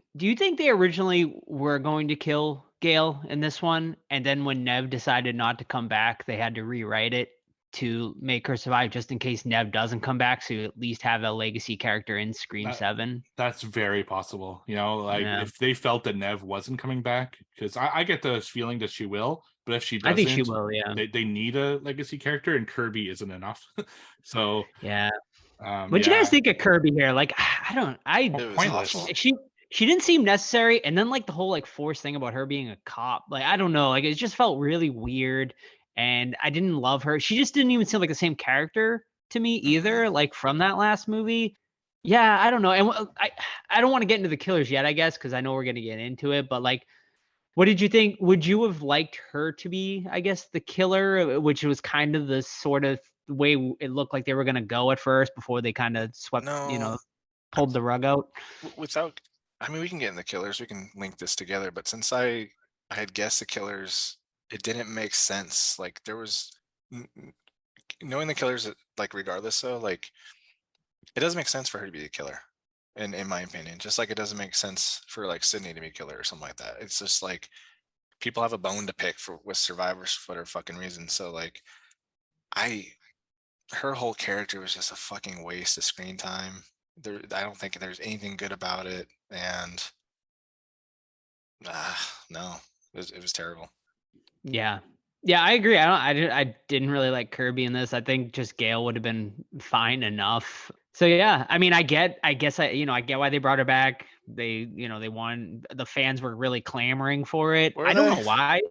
originally were going to kill Gale in this one, and then when Nev decided not to come back, they had to rewrite it to make her survive, just in case Nev doesn't come back, so you at least have a legacy character in Scream 7? That's very possible. You know, like Yeah. if they felt that Nev wasn't coming back, because I get the feeling that she will, but if she doesn't, I think she will. Yeah. they need a legacy character, and Kirby isn't enough. So Yeah. What do you guys think of Kirby here? Like, It was Pointless. awful. she didn't seem necessary, and then like the whole like forced thing about her being a cop, like I don't know, like it just felt really weird, and I didn't love her. She just didn't even seem like the same character to me either, like from that last movie. Yeah, I don't know, and I don't want to get into the killers yet, I guess, because I know we're gonna get into it, but like, what did you think? Would you have liked her to be, I guess, the killer, which was kind of the sort of way it looked like they were going to go at first before they kind of swept, No. pulled the rug out? Without, I mean, we can get in the killers. We can link this together. But since I had guessed the killers, it didn't make sense. Like there was knowing the killers, like regardless, though, like it doesn't make sense for her to be the killer. In my opinion, just like it doesn't make sense for like Sydney to be a killer or something like that. It's just like people have a bone to pick with survivors for whatever fucking reason. So like, her whole character was just a fucking waste of screen time. I don't think there's anything good about it, and no, it was terrible. Yeah, I agree. I didn't really like Kirby in this. I think just Gale would have been fine enough. So yeah, I mean, I get why they brought her back. They won. The fans were really clamoring for it. I don't know why.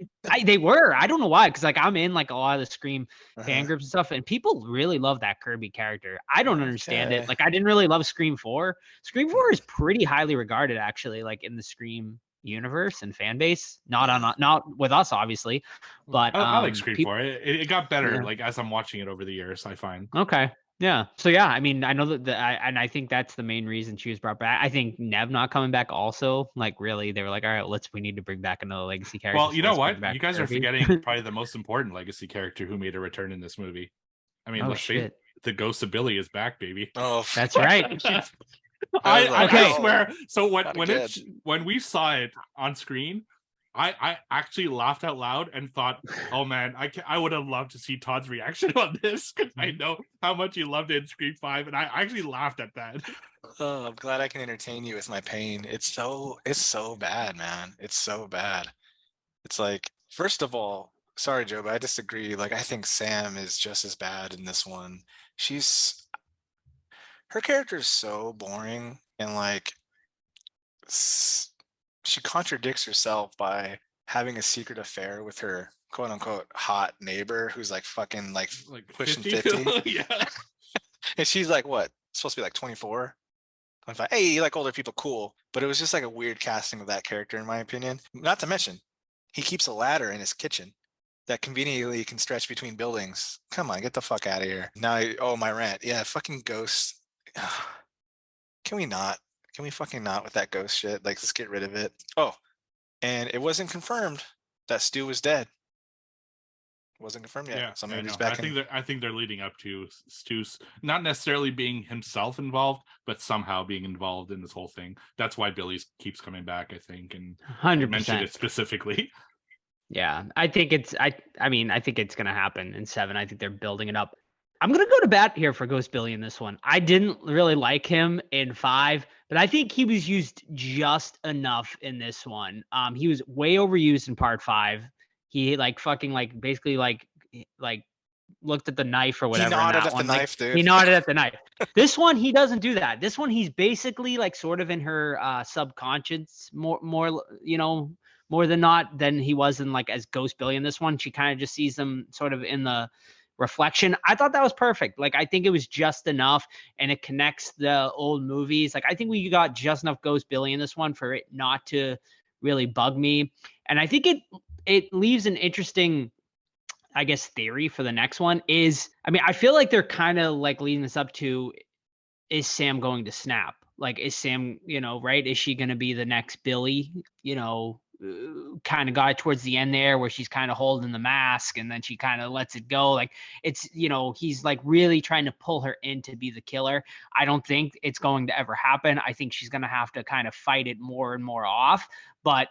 They were. I don't know why. Because like I'm in like a lot of the Scream fan groups and stuff, and people really love that Kirby character. I don't understand it. Like I didn't really love Scream 4. Scream 4 is pretty highly regarded actually, like in the Scream universe and fan base. Not with us obviously, but I like Scream 4. It got better like as I'm watching it over the years, I find. Okay. Yeah. So yeah, I mean, I know that I think that's the main reason she was brought back. I think Nev not coming back also, like really, they were like, all right, we need to bring back another legacy character. Well, you know what? You guys are Kirby. forgetting probably the most important legacy character who made a return in this movie. I mean, let's face it, the ghost of Billy is back, baby. Oh, that's right. I swear. So when we saw it on screen, I actually laughed out loud and thought, oh man, I would have loved to see Todd's reaction on this, because I know how much he loved it in Scream 5, and I actually laughed at that. Oh, I'm glad I can entertain you with my pain. It's so bad, man. It's so bad. It's like, first of all, sorry, Joe, but I disagree. Like, I think Sam is just as bad in this one. Her character is so boring, and like she contradicts herself by having a secret affair with her quote unquote hot neighbor who's like fucking like pushing 50. Yeah. And she's like, what? Supposed to be like 24, 25. Hey, you like older people, cool. But it was just like a weird casting of that character, in my opinion. Not to mention, he keeps a ladder in his kitchen that conveniently can stretch between buildings. Come on, get the fuck out of here. Now, my rant. Yeah, fucking ghosts. Can we not? Can we fucking not with that ghost shit? Like, let's get rid of it. Oh, and it wasn't confirmed that Stu was dead. Wasn't confirmed yet. Yeah, So maybe I he's know. back. I think they're leading up to Stu's not necessarily being himself involved, but somehow being involved in this whole thing. That's why Billy's keeps coming back, I think, and I 100%. mentioned it specifically. Yeah, I think it's I mean, I think it's gonna happen in 7. I think they're building it up. I'm gonna go to bat here for Ghost Billy in this one. I didn't really like him in 5, but I think he was used just enough in this one. He was way overused in part 5. He like fucking like basically like looked at the knife or whatever. He nodded in that at one. the Like, knife, dude. He nodded at the knife. This one, he doesn't do that. This one, he's basically like sort of in her subconscious more more than not than he was in like as Ghost Billy in this one. She kind of just sees him sort of in the reflection. I thought that was perfect. Like, I think it was just enough and it connects the old movies. Like, I think we got just enough Ghost Billy in this one for it not to really bug me. And I think it leaves an interesting, I guess, theory for the next one is, I mean, I feel like they're kind of like leading this up to, is Sam going to snap? Like, is Sam, right? Is she going to be the next Billy, kind of guy towards the end there where she's kind of holding the mask and then she kind of lets it go? Like, it's, he's like really trying to pull her in to be the killer. I don't think it's going to ever happen. I think she's going to have to kind of fight it more and more off. But,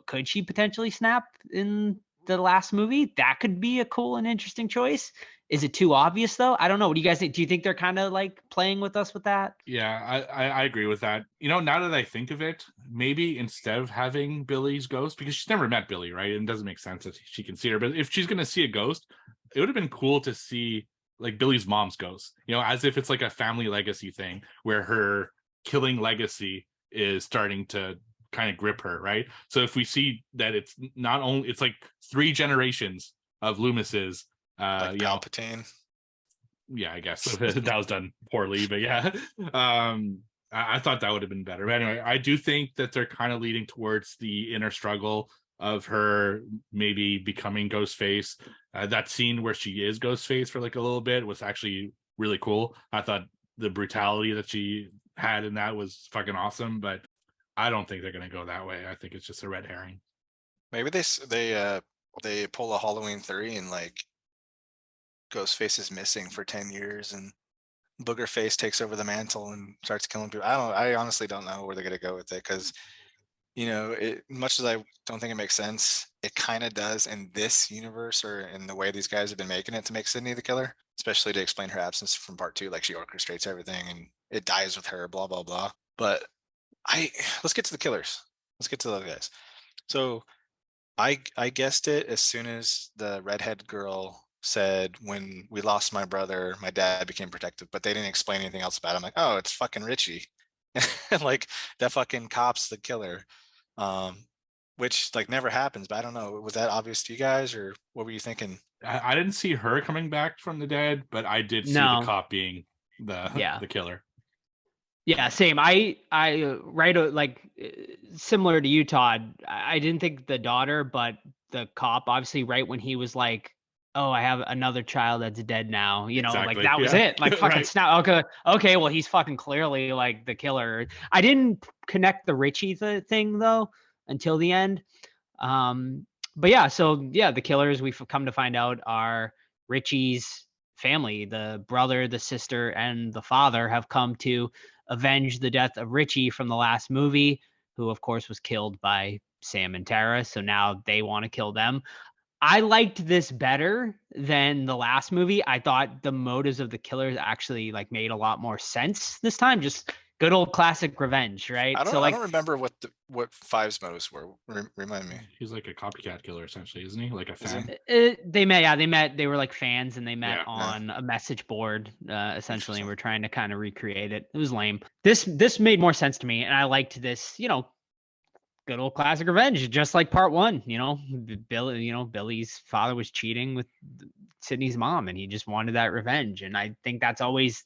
could she potentially snap in the last movie? That could be a cool and interesting choice. Is it too obvious though? I don't know. What do you guys think? Do you think they're kind of like playing with us with that? Yeah, I agree with that. Now that I think of it, maybe instead of having Billy's ghost, because she's never met Billy, right? And it doesn't make sense that she can see her. But if she's going to see a ghost, it would have been cool to see like Billy's mom's ghost, as if it's like a family legacy thing where her killing legacy is starting to kind of grip her, right? So if we see that it's not only, it's like 3 generations of Loomis's, like Palpatine. Yeah, I guess that was done poorly, but yeah, I thought that would have been better. But anyway, I do think that they're kind of leading towards the inner struggle of her maybe becoming Ghostface. That scene where she is Ghostface for like a little bit was actually really cool. I thought the brutality that she had in that was fucking awesome, but I don't think they're going to go that way. I think it's just a red herring. Maybe they pull a Halloween 3 and like Ghostface is missing for 10 years and Boogerface takes over the mantle and starts killing people. I honestly don't know where they're going to go with it because, much as I don't think it makes sense, it kind of does in this universe or in the way these guys have been making it to make Sydney the killer, especially to explain her absence from part 2. Like, she orchestrates everything and it dies with her, blah, blah, blah. But let's get to the killers. Let's get to the other guys. So I guessed it as soon as the redhead girl said, when we lost my brother, my dad became protective, but they didn't explain anything else about it. I'm like, oh, it's fucking Richie. Like, that fucking cop's the killer. Which like never happens, but I don't know. Was that obvious to you guys or what were you thinking? I didn't see her coming back from the dead, but I did see the cop being the killer. Yeah, same. I like similar to you, Todd. I didn't think the daughter, but the cop, obviously, right when he was like, "Oh, I have another child that's dead now," Exactly. like that was it. Like fucking Right. snap. Okay, well, he's fucking clearly like the killer. I didn't connect the Richie thing though until the end. But yeah, so yeah, the killers we've come to find out are Richie's family. The brother, the sister, and the father have come to avenge the death of Richie from the last movie, who of course was killed by Sam and Tara. So now they want to kill them. I liked this better than the last movie. I thought the motives of the killers actually like made a lot more sense this time. Just good old classic revenge, right? I don't remember what 5's motives were. Remind me. He's like a copycat killer, essentially, isn't he? Like a fan. They were like fans and they met on a message board, essentially, and we're trying to kind of recreate it. It was lame. This made more sense to me, and I liked this, good old classic revenge, just like part one. Billy's father was cheating with Sydney's mom, and he just wanted that revenge. And I think that's always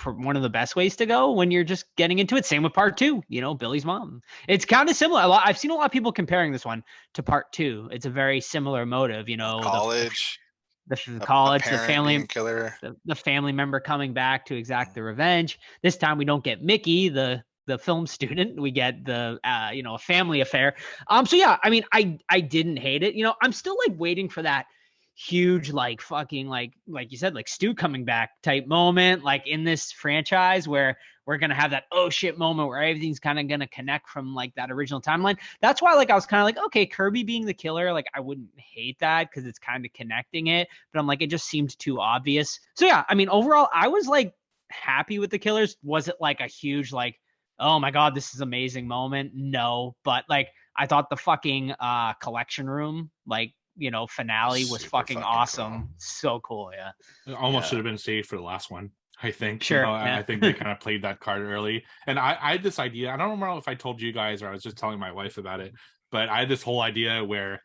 one of the best ways to go when you're just getting into it. Same with part two, Billy's mom. It's kind of similar. I've seen a lot of people comparing this one to part two. It's a very similar motive, college, the college, the family killer, the family member coming back to exact the revenge. This time we don't get Mickey, the film student. We get the a family affair. So yeah, I mean, I didn't hate it. I'm still like waiting for that huge like fucking like you said, like Stu coming back type moment, like in this franchise where we're gonna have that oh shit moment where everything's kind of gonna connect from like that original timeline. That's why like I was kind of like, okay, Kirby being the killer, like I wouldn't hate that because it's kind of connecting it, but I'm like, it just seemed too obvious. So yeah, I mean, overall I was like happy with the killers. Was it like a huge like, oh my god, this is amazing moment? No, but like I thought the fucking collection room like finale was fucking awesome. Cool. So cool. Yeah. It almost should have been saved for the last one, I think. Sure. I think they kind of played that card early. And I had this idea. I don't remember if I told you guys or I was just telling my wife about it, but I had this whole idea where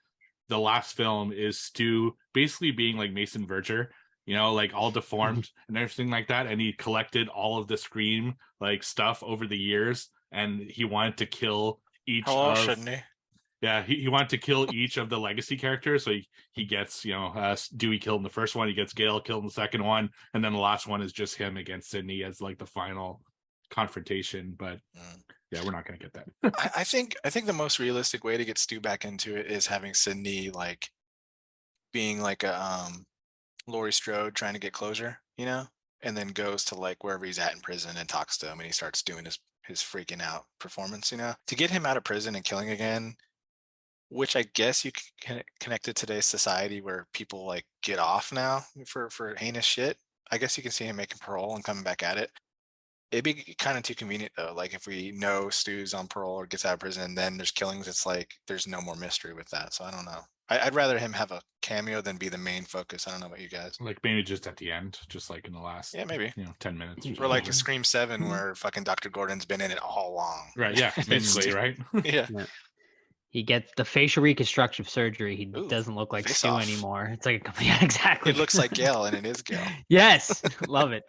the last film is Stu basically being like Mason Verger, like all deformed and everything like that. And he collected all of the Scream like stuff over the years, and he wanted to kill each shouldn't he? Yeah, he wanted to kill each of the legacy characters. So he gets, Dewey killed in the first one, he gets Gale killed in the second one, and then the last one is just him against Sydney as like the final confrontation. But yeah, we're not gonna get that. I think the most realistic way to get Stu back into it is having Sydney like being like a Laurie Strode trying to get closure, and then goes to like wherever he's at in prison and talks to him, and he starts doing his freaking out performance, to get him out of prison and killing again. Which I guess you can connect to today's society where people like get off now for heinous shit. I guess you can see him making parole and coming back at it. It'd be kind of too convenient though. Like if we know Stu's on parole or gets out of prison and then there's killings, it's like there's no more mystery with that. So I don't know. I'd rather him have a cameo than be the main focus. I don't know about you guys. Like maybe just at the end, just like in the last, maybe 10 minutes. Or like a Scream 7 where fucking Dr. Gordon's been in it all along. Right. Yeah. Basically. Right. Yeah. He gets the facial reconstructive surgery. He doesn't look like Stu anymore. It's like exactly. It looks like Gale, and it is Gale. Yes, love it.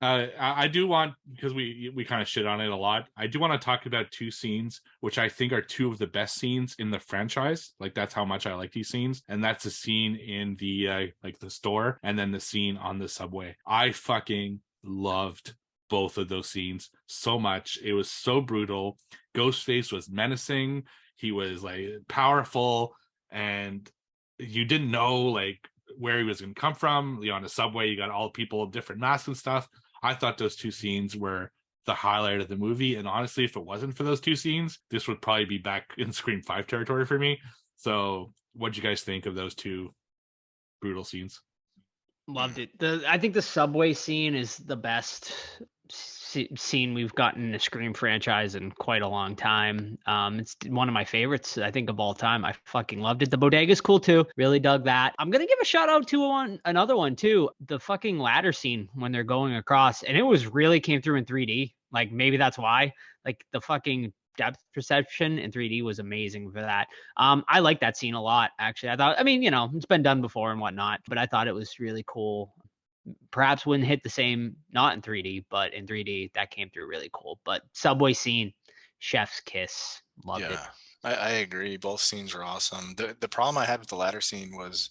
I do want, because we kind of shit on it a lot, I do want to talk about two scenes which I think are two of the best scenes in the franchise. Like that's how much I like these scenes, and that's the scene in the like the store, and then the scene on the subway. I fucking loved both of those scenes so much. It was so brutal. Ghostface was menacing. He was like powerful, and you didn't know like where he was going to come from. On the subway, you got all people of different masks and stuff. I thought those two scenes were the highlight of the movie. And honestly, if it wasn't for those two scenes, this would probably be back in Scream 5 territory for me. So what'd you guys think of those two brutal scenes? Loved it. I think the subway scene is the best scene we've gotten in a Scream franchise in quite a long time. It's one of my favorites, I think, of all time. I fucking loved it. The bodega's cool too. Really dug that. I'm gonna give a shout out to another one too. The fucking ladder scene when they're going across, and it was really came through in 3D. Like maybe that's why. Like the fucking depth perception in 3D was amazing for that. I like that scene a lot, actually. I thought, it's been done before and whatnot, but I thought it was really cool. Perhaps wouldn't hit the same, not in 3D, but in 3D that came through really cool. But subway scene, chef's kiss, loved it. I agree. Both scenes were awesome. The problem I had with the ladder scene was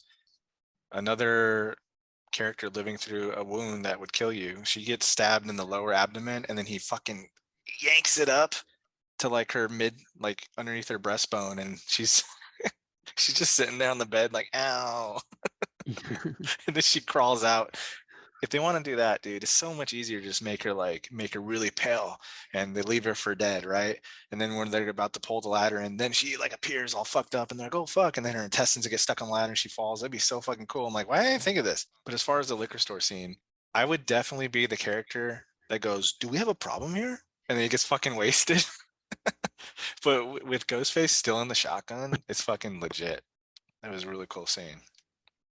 another character living through a wound that would kill you. She gets stabbed in the lower abdomen, and then he fucking yanks it up to like her like underneath her breastbone, and she's she's just sitting there on the bed like, ow. And then she crawls out. If they want to do that, dude, it's so much easier to just make her really pale, and they leave her for dead, right? And then when they're about to pull the ladder, and then she like appears all fucked up, and they're like, oh fuck, and then her intestines get stuck on the ladder and she falls. That'd be so fucking cool. I'm like, why didn't I think of this? But as far as the liquor store scene, I would definitely be the character that goes, do we have a problem here? And then he gets fucking wasted. But with Ghostface still in the shotgun, it's fucking legit. That was a really cool scene.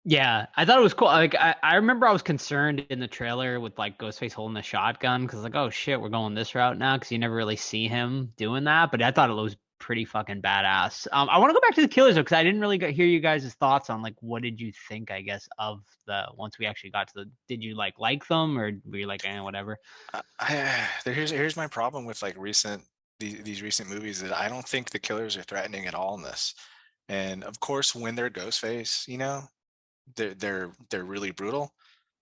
Yeah, I thought it was cool. Like I remember I was concerned in the trailer with like Ghostface holding the shotgun because like, oh shit, we're going this route now because you never really see him doing that. But I thought it was pretty fucking badass. I want to go back to the killers though because I didn't really hear you guys' thoughts on like what did you think, I guess, of the once we actually got to the. Did you like them or were you like whatever? Here's my problem with like these recent movies that I don't think the killers are threatening at all in this. And of course, when they're Ghostface, they're really brutal.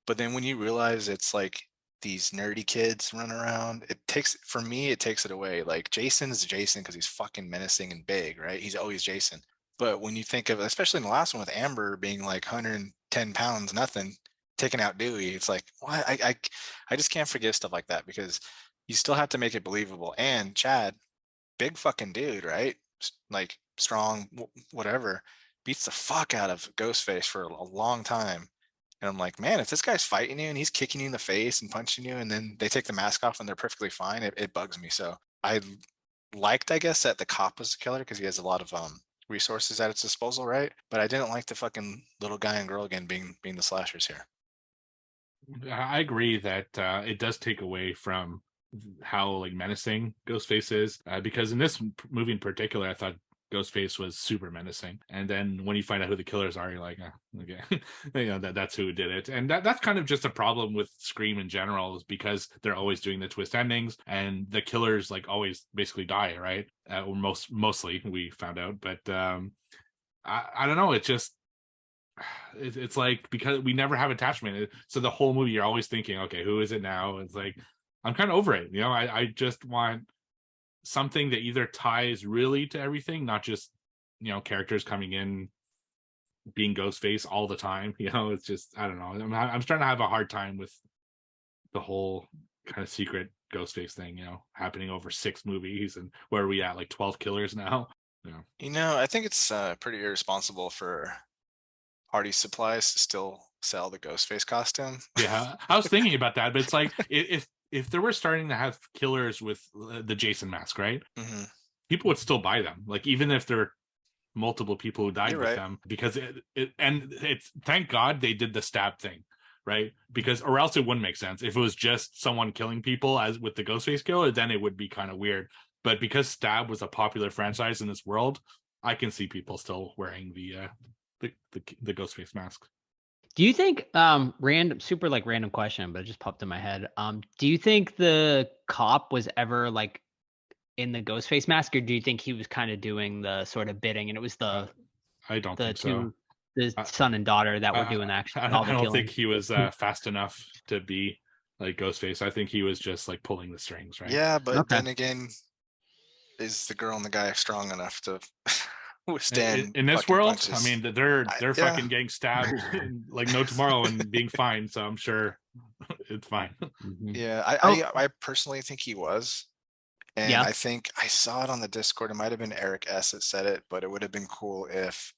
But then when you realize it's like these nerdy kids running around, it takes it away. Like Jason is Jason because he's fucking menacing and big, right? He's always Jason. But when you think of, especially in the last one with Amber being like 110 pounds, nothing, taking out Dewey, it's like, what? I just can't forgive stuff like that because you still have to make it believable. And Chad, big fucking dude, right? Like strong, whatever, beats the fuck out of Ghostface for a long time. And I'm like, man, if this guy's fighting you and he's kicking you in the face and punching you, and then they take the mask off and they're perfectly fine, it bugs me. So I liked, I guess, that the cop was the killer because he has a lot of resources at his disposal, right? But I didn't like the fucking little guy and girl again being the slashers here. I agree that it does take away from how like menacing Ghostface is, because in this movie in particular, I thought Ghostface was super menacing, and then when you find out who the killers are, you're like, okay, that's who did it. And that's kind of just a problem with Scream in general, is because they're always doing the twist endings, and the killers like always basically die, right? Or mostly we found out, but I don't know. It just it's like because we never have attachment, so the whole movie you're always thinking, okay, who is it now? It's like I'm kind of over it. I just want something that either ties really to everything, not just characters coming in being Ghostface all the time. It's just, I don't know. I'm starting to have a hard time with the whole kind of secret Ghostface thing, happening over 6 movies, and where are we at, like 12 killers now? I think it's pretty irresponsible for Hardy Supplies to still sell the Ghostface costume. Yeah, I was thinking about that, but it's like if they were starting to have killers with the Jason mask, right? Mm-hmm. People would still buy them, like even if there are multiple people who died with them, because it's thank God they did the stab thing, right? Because or else it wouldn't make sense. If it was just someone killing people as with the Ghostface killer, then it would be kind of weird. But because Stab was a popular franchise in this world, I can see people still wearing the Ghostface mask. Do you think random question, but it just popped in my head. Do you think the cop was ever like in the Ghostface mask, or do you think he was kind of doing the sort of bidding and it was the I don't think so. The son and daughter that were doing action? I don't think he was fast enough to be like Ghostface. I think he was just like pulling the strings, right? Yeah, but then again, is the girl and the guy strong enough to withstand in this world punches? I mean, they're fucking getting stabbed like no tomorrow and being fine, so I'm sure it's fine. Yeah, I personally think he was, and I think I saw it on the Discord. It might have been Eric S that said it, but it would have been cool if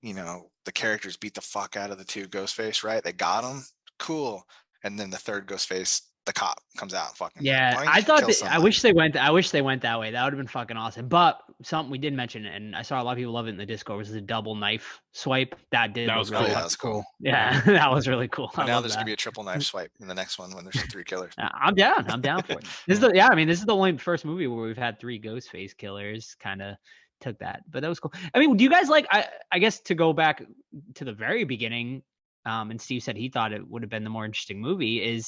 the characters beat the fuck out of the 2 Ghostface, right? They got him, cool, and then the 3rd Ghostface, the cop, comes out and fucking I thought I wish they went that way. That would have been fucking awesome. But something we did mention, and I saw a lot of people love it in the Discord, was the double knife swipe. That was cool. That was cool. Yeah, that was really cool. Now there's gonna be a triple knife swipe in the next one when there's 3 killers. I'm down for it. This is the only first movie where we've had 3 Ghostface killers. Kind of took that, but that was cool. I mean, do you guys like? I guess to go back to the very beginning. And Steve said he thought it would have been the more interesting movie. I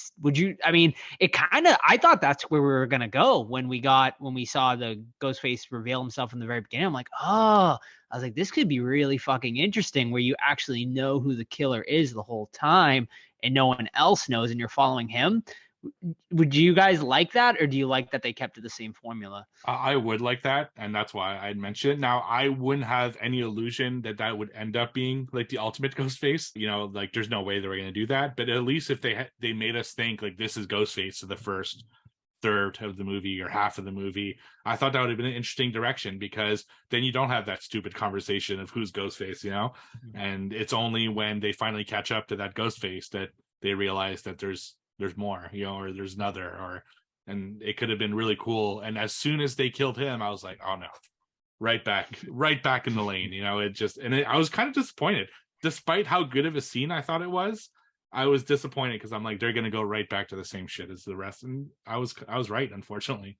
thought that's where we were going to go when we saw the Ghostface reveal himself in the very beginning. I'm like, I was like, this could be really fucking interesting where you actually know who the killer is the whole time and no one else knows and you're following him. Would you guys like that, or do you like that they kept to the same formula? I would like that, and that's why I'd mention it. Now, I wouldn't have any illusion that would end up being like the ultimate Ghostface. Like there's no way they were going to do that. But at least if they made us think like this is Ghostface to the first third of the movie or half of the movie, I thought that would have been an interesting direction, because then you don't have that stupid conversation of who's Ghostface, and it's only when they finally catch up to that Ghostface that they realize that there's more, or there's another, and it could have been really cool. And as soon as they killed him, I was like, oh no, right back in the lane, I was kind of disappointed. despite how good of a scene I thought it was, I was disappointed because I'm like, they're gonna go right back to the same shit as the rest, and I was right, unfortunately.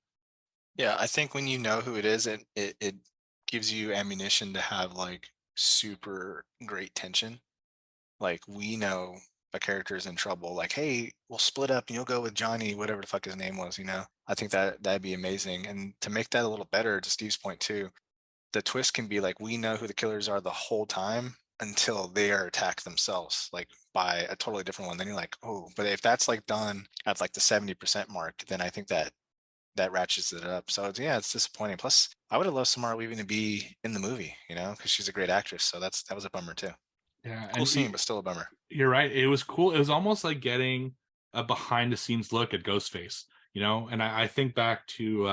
Yeah, I think when you know who it is, it gives you ammunition to have like super great tension. Like we know a character is in trouble. Like, hey, we'll split up and you'll go with Johnny, whatever the fuck his name was. I think that'd be amazing. And to make that a little better, to Steve's point too, the twist can be like we know who the killers are the whole time until they are attacked themselves, like by a totally different one. Then you're like, oh, but if that's like done at like the 70% mark, then I think that ratchets it up. So yeah, it's disappointing. Plus, I would have loved Samara Weaving to be in the movie, because she's a great actress. So that was a bummer too. Yeah, Cool scene, but still a bummer. You're right. It was cool. It was almost like getting a behind the scenes look at Ghostface, and I think back to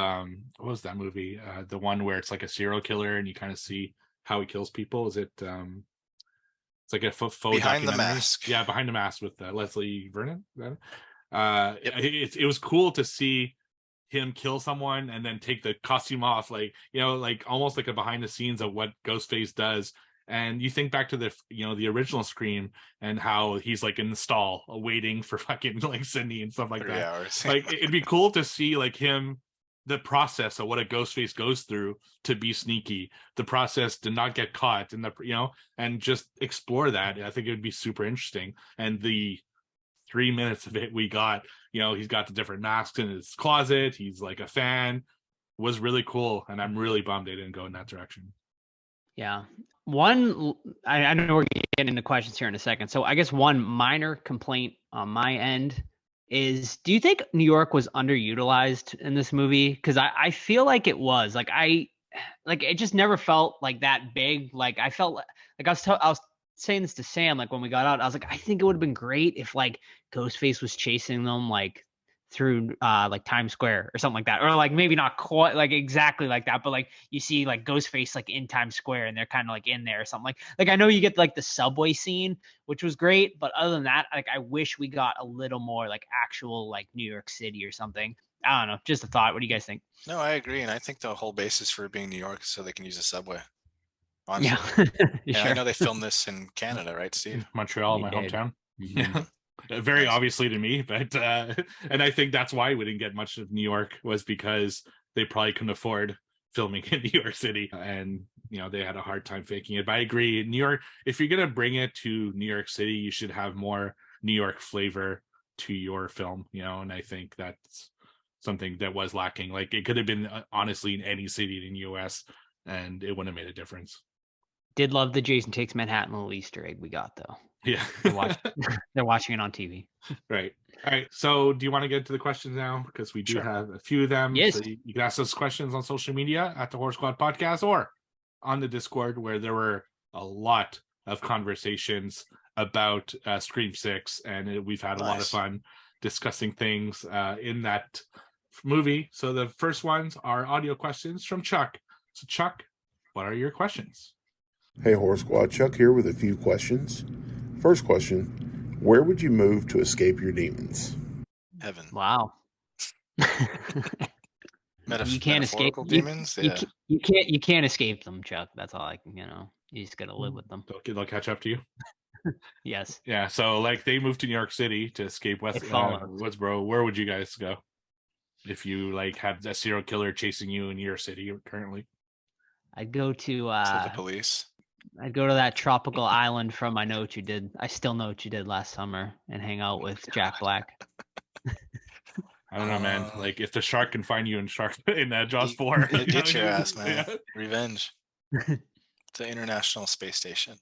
what was that movie? The one where it's like a serial killer and you kind of see how he kills people. Is it it's like a faux Behind the documentary? Mask. Yeah, Behind the Mask with Leslie Vernon. Yep. It was cool to see him kill someone and then take the costume off, like almost like a behind the scenes of what Ghostface does. And you think back to the original Scream and how he's like in the stall waiting for fucking like Cindy and stuff like 3 that. hours. Like it'd be cool to see like him, the process of what a Ghostface goes through to be sneaky, the process to not get caught, and and just explore that. I think it would be super interesting. And the 3 minutes of it we got, he's got the different masks in his closet. He's like a fan. Was really cool, and I'm really bummed they didn't go in that direction. Yeah. I know we're getting into questions here in a second. So I guess one minor complaint on my end is, do you think New York was underutilized in this movie? Because I feel like it was. Like it just never felt like that big. Like I felt like I was saying this to Sam, like when we got out, I was like, I think it would have been great if like Ghostface was chasing them like through like Times Square or something like that, or like maybe not quite like exactly like that, but like you see like Ghostface like in Times Square and they're kind of like in there or something. Like I know you get like the subway scene, which was great, but other than that, like I wish we got a little more like actual like New York City or something. I don't know, just a thought. What do you guys think? No, I agree, and I think the whole basis for it being New York is so they can use the subway. Honestly. Yeah. Sure. I know they filmed this in Canada, right, Steve? Montreal, my hometown. Yeah. Very obviously to me, but and I think that's why we didn't get much of New York, was because they probably couldn't afford filming in New York City, and they had a hard time faking it. But I agree, New York, if you're gonna bring it to New York City, you should have more New York flavor to your film, and I think that's something that was lacking. Like it could have been honestly in any city in the US and it wouldn't have made a difference. Did love the Jason Takes Manhattan little Easter egg we got though. Yeah. They're watching it on TV. Right. All right. So do you want to get to the questions now? Because we do have a few of them. Yes. So you can ask us questions on social media at the Horror Squad Podcast or on the Discord, where there were a lot of conversations about Scream 6. And we've had a lot of fun discussing things in that movie. So the first ones are audio questions from Chuck. So Chuck, what are your questions? Hey, Horror Squad, Chuck here with a few questions. First question, where would you move to escape your demons? Heaven. Wow. You can't escape demons. You can't escape them, Chuck. That's all I can. You just gotta live with them. They'll catch up to you. Yes. Yeah. So like they moved to New York City to escape Westboro. Where would you guys go if you like had a serial killer chasing you in your city currently? I'd go to the police. I'd go to that tropical island from I Still Know What You Did last summer and hang out with Jack Black. I don't know, man. Like if the shark can find you in Jaws 4, get your ass, man. Yeah. Revenge. The International Space Station.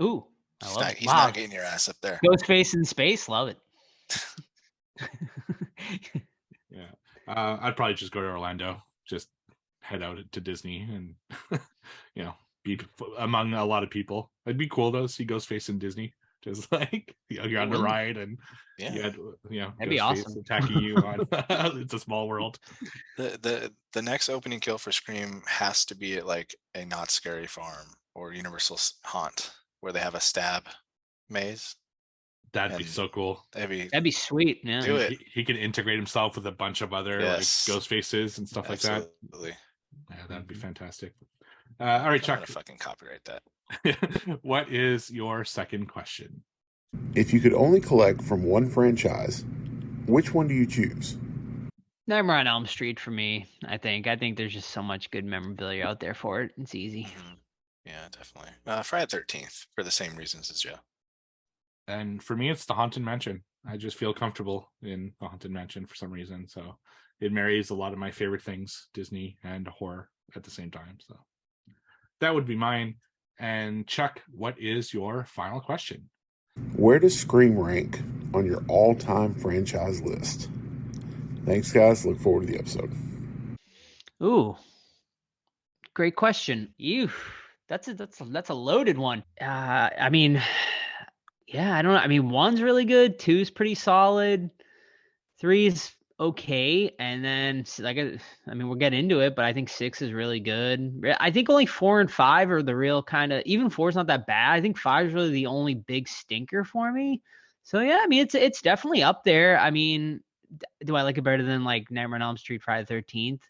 Ooh, he's not getting your ass up there. Ghostface in space, love it. Yeah, I'd probably just go to Orlando. Just head out to Disney and be among a lot of people. It'd be cool though to see Ghostface in Disney. Just like you're on the ride and you had that'd be awesome attacking you on It's a Small World. The next opening kill for Scream has to be at like a Not Scary Farm or Universal Haunt where they have a stab maze. That'd be so cool. That'd be sweet. Yeah, do it. He can integrate himself with a bunch of other like ghost faces and stuff like that. Absolutely. Yeah, that'd be fantastic. All right, Chuck. I'm gonna fucking copyright that. What is your second question? If you could only collect from one franchise, which one do you choose? Nightmare on Elm Street for me. I think there's just so much good memorabilia out there for it. It's easy. Yeah, definitely. Friday the 13th for the same reasons as Joe. And for me, it's the Haunted Mansion. I just feel comfortable in the Haunted Mansion for some reason. So it marries a lot of my favorite things, Disney and horror at the same time. So that would be mine. And Chuck, what is your final question? Where does Scream rank on your all-time franchise list? Thanks, guys. Look forward to the episode. Ooh, great question. That's a loaded one. I mean, yeah, I don't know. I mean, 1's really good. 2's pretty solid. 3's okay, and then I mean, we'll get into it, but I think 6 is really good. I think only 4 and 5 are the real kind of. Even 4 is not that bad. I think 5 is really the only big stinker for me. So yeah, I mean, it's definitely up there. I mean, do I like it better than like Nightmare on Elm Street, Friday the 13th?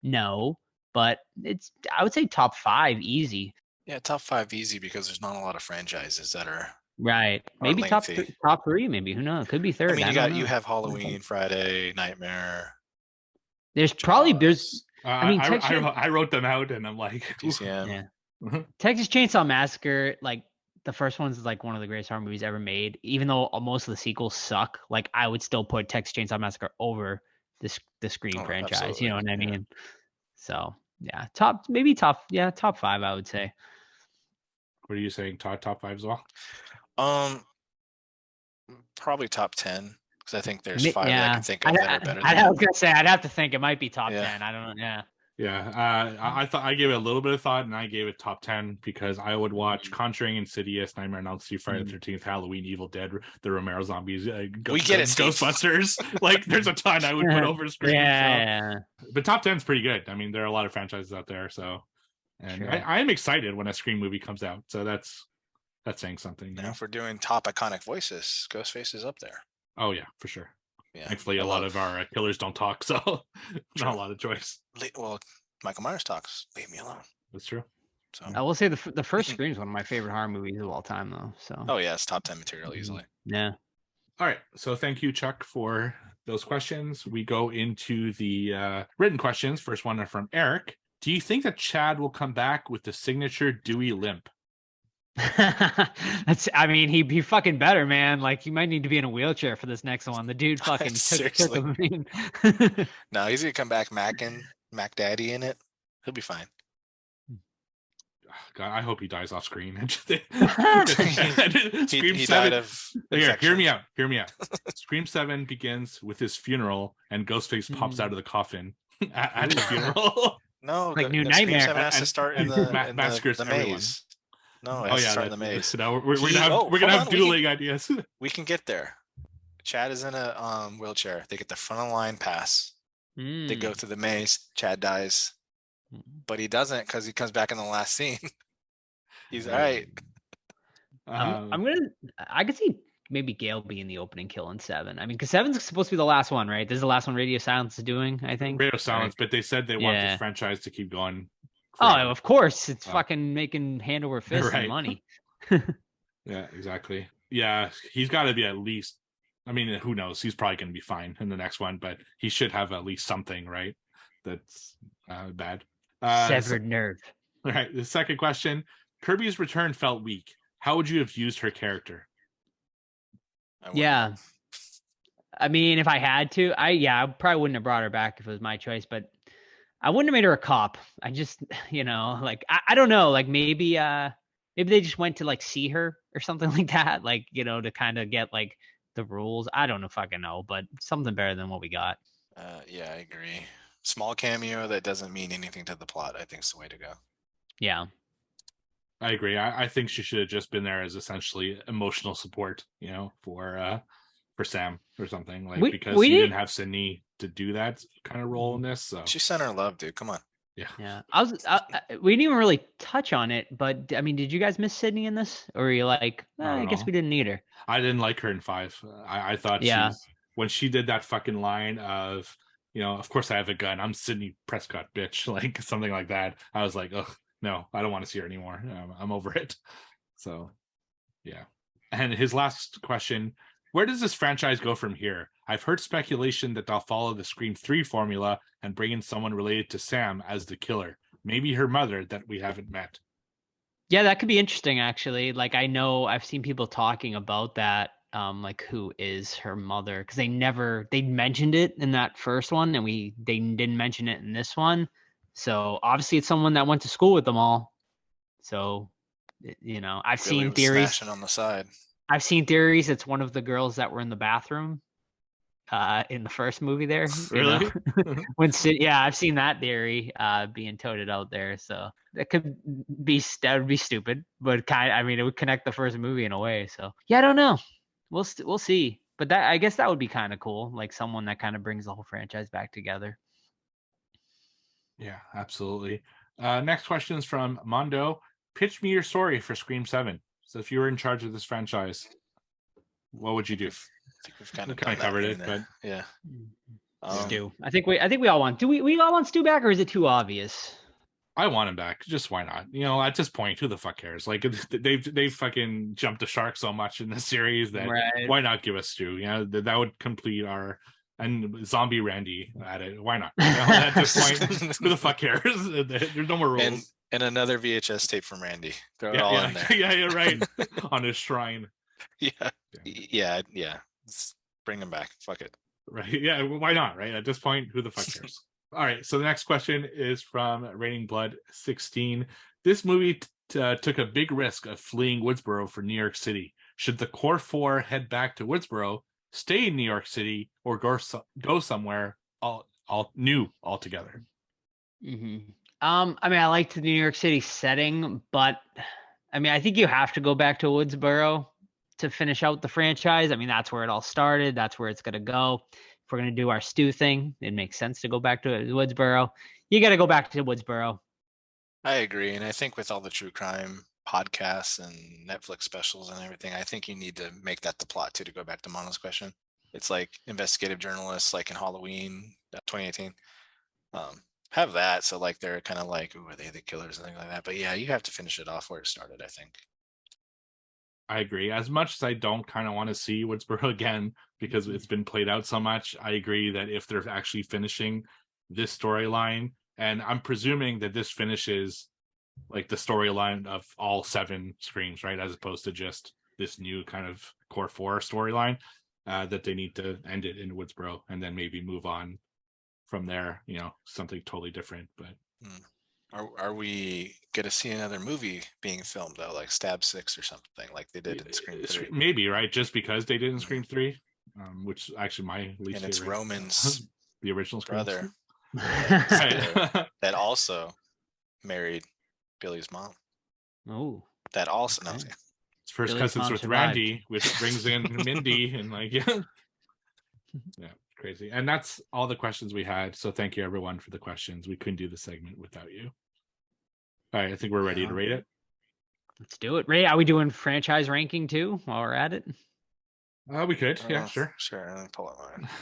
No, but I would say top 5 easy. Yeah, top 5 easy because there's not a lot of franchises that are Right. Or Maybe top lengthy. top 3, maybe. Who knows? Could be third. I mean, don't know. you have Halloween, Friday, Nightmare, There's I mean, I wrote them out, and I'm like, TCM. yeah. Texas Chainsaw Massacre, like the first one's like one of the greatest horror movies ever made. Even though most of the sequels suck, like I would still put Texas Chainsaw Massacre over the Scream franchise. Absolutely. You know what I Yeah. mean? So yeah, top 5, I would say. What are you saying? Top 5 as well? Probably top 10 because I think there's 5 that I Yeah, can think of that are better. Than I was gonna say I'd have to think. It might be top Yeah. 10. I don't know. Yeah. Yeah, I thought I gave it a little bit of thought, and I gave it top 10 because I would watch Conjuring, Insidious, Nightmare on Elm Street, Friday the 13th, Halloween, Evil Dead, the Romero Zombies, We get it, Steve. Ghostbusters. Like, there's a ton I would put over Scream. Yeah. But top 10 is pretty good. I mean, there are a lot of franchises out there, so and Sure. I am excited when a Scream movie comes out. So that's saying something. Now, if we're doing top iconic voices, Ghostface is up there. Oh yeah, for sure. Yeah. Thankfully, a lot of our killers don't talk, so not a lot of choice. Well, Michael Myers talks. Leave me alone. That's true. So. I will say the first Scream is one of my favorite horror movies of all time, though. So. Oh yeah, it's top 10 material easily. Yeah. All right. So thank you, Chuck, for those questions. We go into the written questions. First one from Eric. Do you think that Chad will come back with the signature Dewey limp? I mean, he fucking better, man. Like, he might need to be in a wheelchair for this next one. The dude fucking took him. No, he's gonna come back Mac Daddy in it. He'll be fine. God, I hope he dies off screen. he died of Hear me out. Scream 7 begins with his funeral, and Ghostface pops out of the coffin at his funeral. No, like New Scream Nightmare 7 has to start in the massacres the everyone. maze. No, it has to start in the maze. So now we're gonna have dueling ideas. We can get there. Chad is in a wheelchair. They get the front of the line pass. They go through the maze. Chad dies, but he doesn't because he comes back in the last scene. He's all right. I could see maybe Gale being the opening kill in 7. I mean, because 7's supposed to be the last one, right? This is the last one Radio Silence is doing, I think. Radio Silence, but they said they want this franchise to keep going. Oh, of course. It's fucking making hand over fist right. money. Yeah, exactly. Yeah, he's got to be at least, I mean, who knows? He's probably going to be fine in the next one, but he should have at least something, right? That's bad. Severed nerve. All right, the second question. Kirby's return felt weak. How would you have used her character? Yeah. I mean, if I had to, I probably wouldn't have brought her back if it was my choice, but I wouldn't have made her a cop. I just, like, I don't know, like maybe they just went to like see her or something like that, like, to kind of get like the rules. I don't know, fucking know, but something better than what we got. Yeah, I agree. Small cameo that doesn't mean anything to the plot, I think is the way to go. Yeah. I agree. I think she should have just been there as essentially emotional support, for Sam or something, like, because you didn't have Sydney to do that kind of role in this. So she sent her love, dude. Come on. Yeah. We didn't even really touch on it, but I mean, did you guys miss Sydney in this, or were you like, I guess we didn't need her? I didn't like her in 5. I thought when she did that fucking line of, of course I have a gun. I'm Sydney Prescott, bitch, like something like that. I was like, ugh. no, I don't want to see her anymore. I'm over it. So, yeah. And his last question, where does this franchise go from here? I've heard speculation that they'll follow the Scream 3 formula and bring in someone related to Sam as the killer. Maybe her mother that we haven't met. Yeah, that could be interesting actually. Like I know I've seen people talking about that, like who is her mother? Because they mentioned it in that first one, and they didn't mention it in this one. So obviously it's someone that went to school with them all. So I've Billy seen was theories. smashing on the side. I've seen theories it's one of the girls that were in the bathroom in the first movie there. Really? Yeah, I've seen that theory being toted out there. So that would be stupid, but it would connect the first movie in a way. So yeah, I don't know. We'll see. But I guess that would be kind of cool, like someone that kind of brings the whole franchise back together. Yeah, absolutely. Next question is from Mondo. Pitch me your story for Scream 7. So if you were in charge of this franchise, what would you do? I think we've kind of covered it, but yeah. Stu. I think we all want. Do we all want Stu back, or is it too obvious? I want him back. Just why not? At this point, who the fuck cares? Like they've fucking jumped the shark so much in this series that why not give us Stu? That would complete our and zombie Randy at it. Why not? At this point, who the fuck cares? There's no more rules. And another VHS tape from Randy. Throw it all in there. Yeah, you're right. On his shrine. Yeah. Let's bring him back. Fuck it. Right. Yeah. Why not? Right. At this point, who the fuck cares? All right. So the next question is from Raining Blood 16. This movie took a big risk of fleeing Woodsboro for New York City. Should the core four head back to Woodsboro, stay in New York City, or go somewhere all new altogether? Mm-hmm. I liked the New York City setting, but I think you have to go back to Woodsboro to finish out the franchise. That's where it all started. That's where it's going to go. If we're going to do our Stu thing, it makes sense to go back to Woodsboro. You got to go back to Woodsboro. I agree. And I think with all the true crime podcasts and Netflix specials and everything, I think you need to make that the plot too, to go back to Mono's question. It's like investigative journalists, like in Halloween 2018. Have that, so like they're kind of like, ooh, are they the killers and things like that? But yeah, you have to finish it off where it started, I think. I agree. As much as I don't kind of want to see Woodsboro again because it's been played out so much, I agree that if they're actually finishing this storyline, and I'm presuming that this finishes like the storyline of all 7 Screams, right, as opposed to just this new kind of core 4 storyline, that they need to end it in Woodsboro and then maybe move on from there, something totally different. But are we gonna see another movie being filmed though, like Stab 6 or something like they did in Scream 3? Maybe, right? Just because they did in Scream 3, which is actually my least and it's favorite. Roman's the original Scream brother that also married Billy's mom. Oh, that also okay. It's first cousins with Randy, which brings in Mindy, and yeah, crazy. And that's all the questions we had. So thank you everyone for the questions. We couldn't do the segment without you. All right, I think we're ready to rate it. Let's do it. Ray, are we doing franchise ranking too while we're at it? We could. Yeah, sure. Let me pull up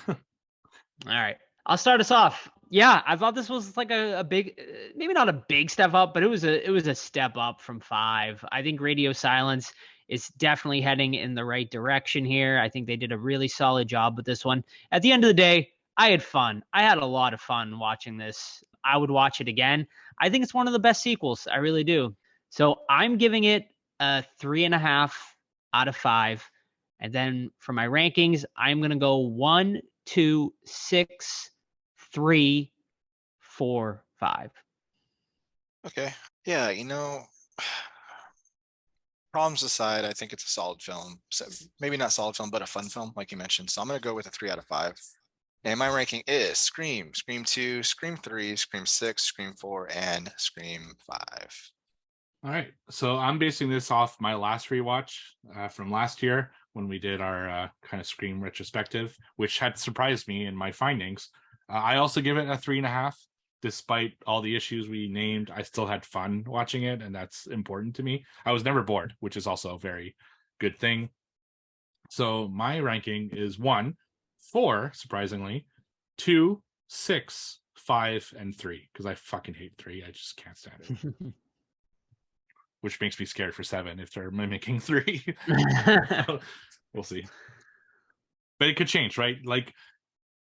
mine. All right. I'll start us off. Yeah, I thought this was like a big, maybe not a big step up, but it was a step up from 5. I think Radio Silence is definitely heading in the right direction here. I think they did a really solid job with this one. At the end of the day, I had fun. I had a lot of fun watching this. I would watch it again. I think it's one of the best sequels. I really do. So I'm giving it a 3.5 out of 5. And then for my rankings, I'm going to go 1, 2, 6, 3, 4, 5. Okay. Yeah, problems aside, I think it's a solid film. So maybe not solid film, but a fun film, like you mentioned. So I'm going to go with a 3 out of 5. And my ranking is Scream, Scream 2, Scream 3, Scream 6, Scream 4, and Scream 5. All right. So I'm basing this off my last rewatch from last year when we did our kind of Scream retrospective, which had surprised me in my findings. I also give it a 3.5. Despite all the issues we named, I still had fun watching it, and that's important to me. I was never bored, which is also a very good thing. So my ranking is 1, 4, surprisingly, 2, 6, 5, and 3, because I fucking hate 3. I just can't stand it. which makes me scared for 7 if they're mimicking 3. So, we'll see. But it could change, right? Like,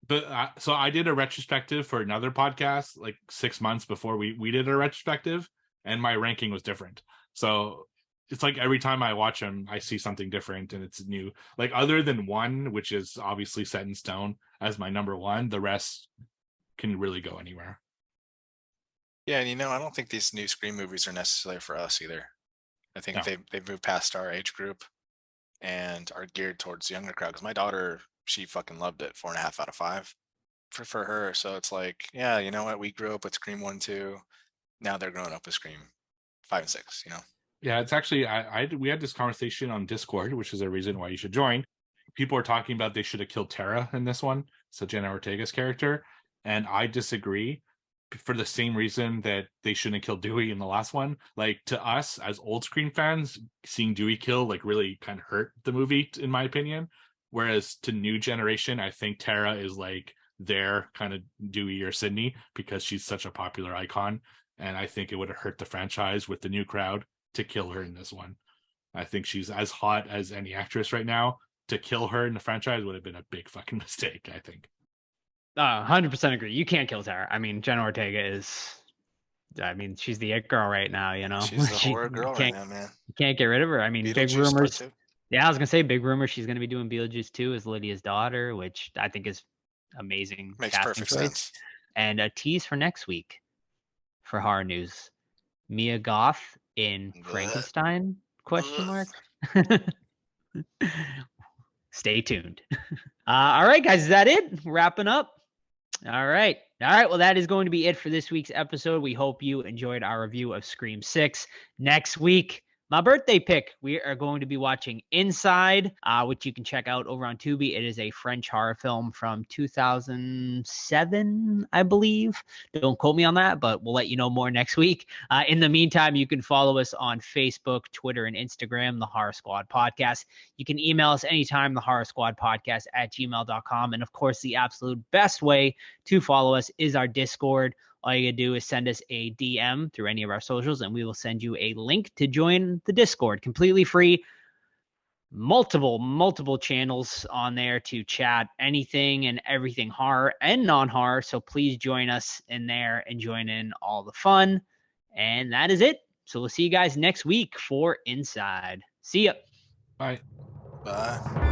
but so I did a retrospective for another podcast like 6 months before we did a retrospective, and my ranking was different. So it's like every time I watch them, I see something different and it's new. Like other than 1, which is obviously set in stone as my number 1, the rest can really go anywhere. Yeah, and I don't think these new Scream movies are necessarily for us either. I think No. they've moved past our age group and are geared towards the younger crowd. Because my daughter, she fucking loved it. 4.5 out of 5 for her. So it's like, yeah, you know what? We grew up with Scream 1, 2. Now they're growing up with Scream 5 and 6. Yeah, it's actually we had this conversation on Discord, which is a reason why you should join. People are talking about they should have killed Tara in this one, so Jenna Ortega's character, and I disagree for the same reason that they shouldn't have killed Dewey in the last one. Like, to us as old Scream fans, seeing Dewey kill like really kind of hurt the movie, in my opinion. Whereas to new generation, I think Tara is like their kind of Dewey or Sydney because she's such a popular icon, and I think it would have hurt the franchise with the new crowd to kill her in this one. I think she's as hot as any actress right now. To kill her in the franchise would have been a big fucking mistake, I think. 100% agree. You can't kill Tara. I mean, Jenna Ortega is, I mean, she's the it girl right now, She's the horror girl right now, man. You can't get rid of her. I mean, big rumors. Yeah, I was going to say big rumors. She's going to be doing Beetlejuice 2 as Lydia's daughter, which I think is amazing. Makes perfect sense. And a tease for next week for horror news. Mia Goth in Frankenstein? ? Stay tuned. All right, guys, is that it? Wrapping up. All right. Well, that is going to be it for this week's episode. We hope you enjoyed our review of Scream 6. Next week, my birthday pick, we are going to be watching Inside, which you can check out over on Tubi. It is a French horror film from 2007, I believe. Don't quote me on that, but we'll let you know more next week. In the meantime, you can follow us on Facebook, Twitter, and Instagram, The Horror Squad Podcast. You can email us anytime, thehorrorsquadpodcast@gmail.com. And of course, the absolute best way to follow us is our Discord. All you gotta do is send us a DM through any of our socials, and we will send you a link to join the Discord. Completely free. Multiple channels on there to chat anything and everything horror and non-horror. So please join us in there and join in all the fun. And that is it. So we'll see you guys next week for Inside. See ya. Bye. Bye.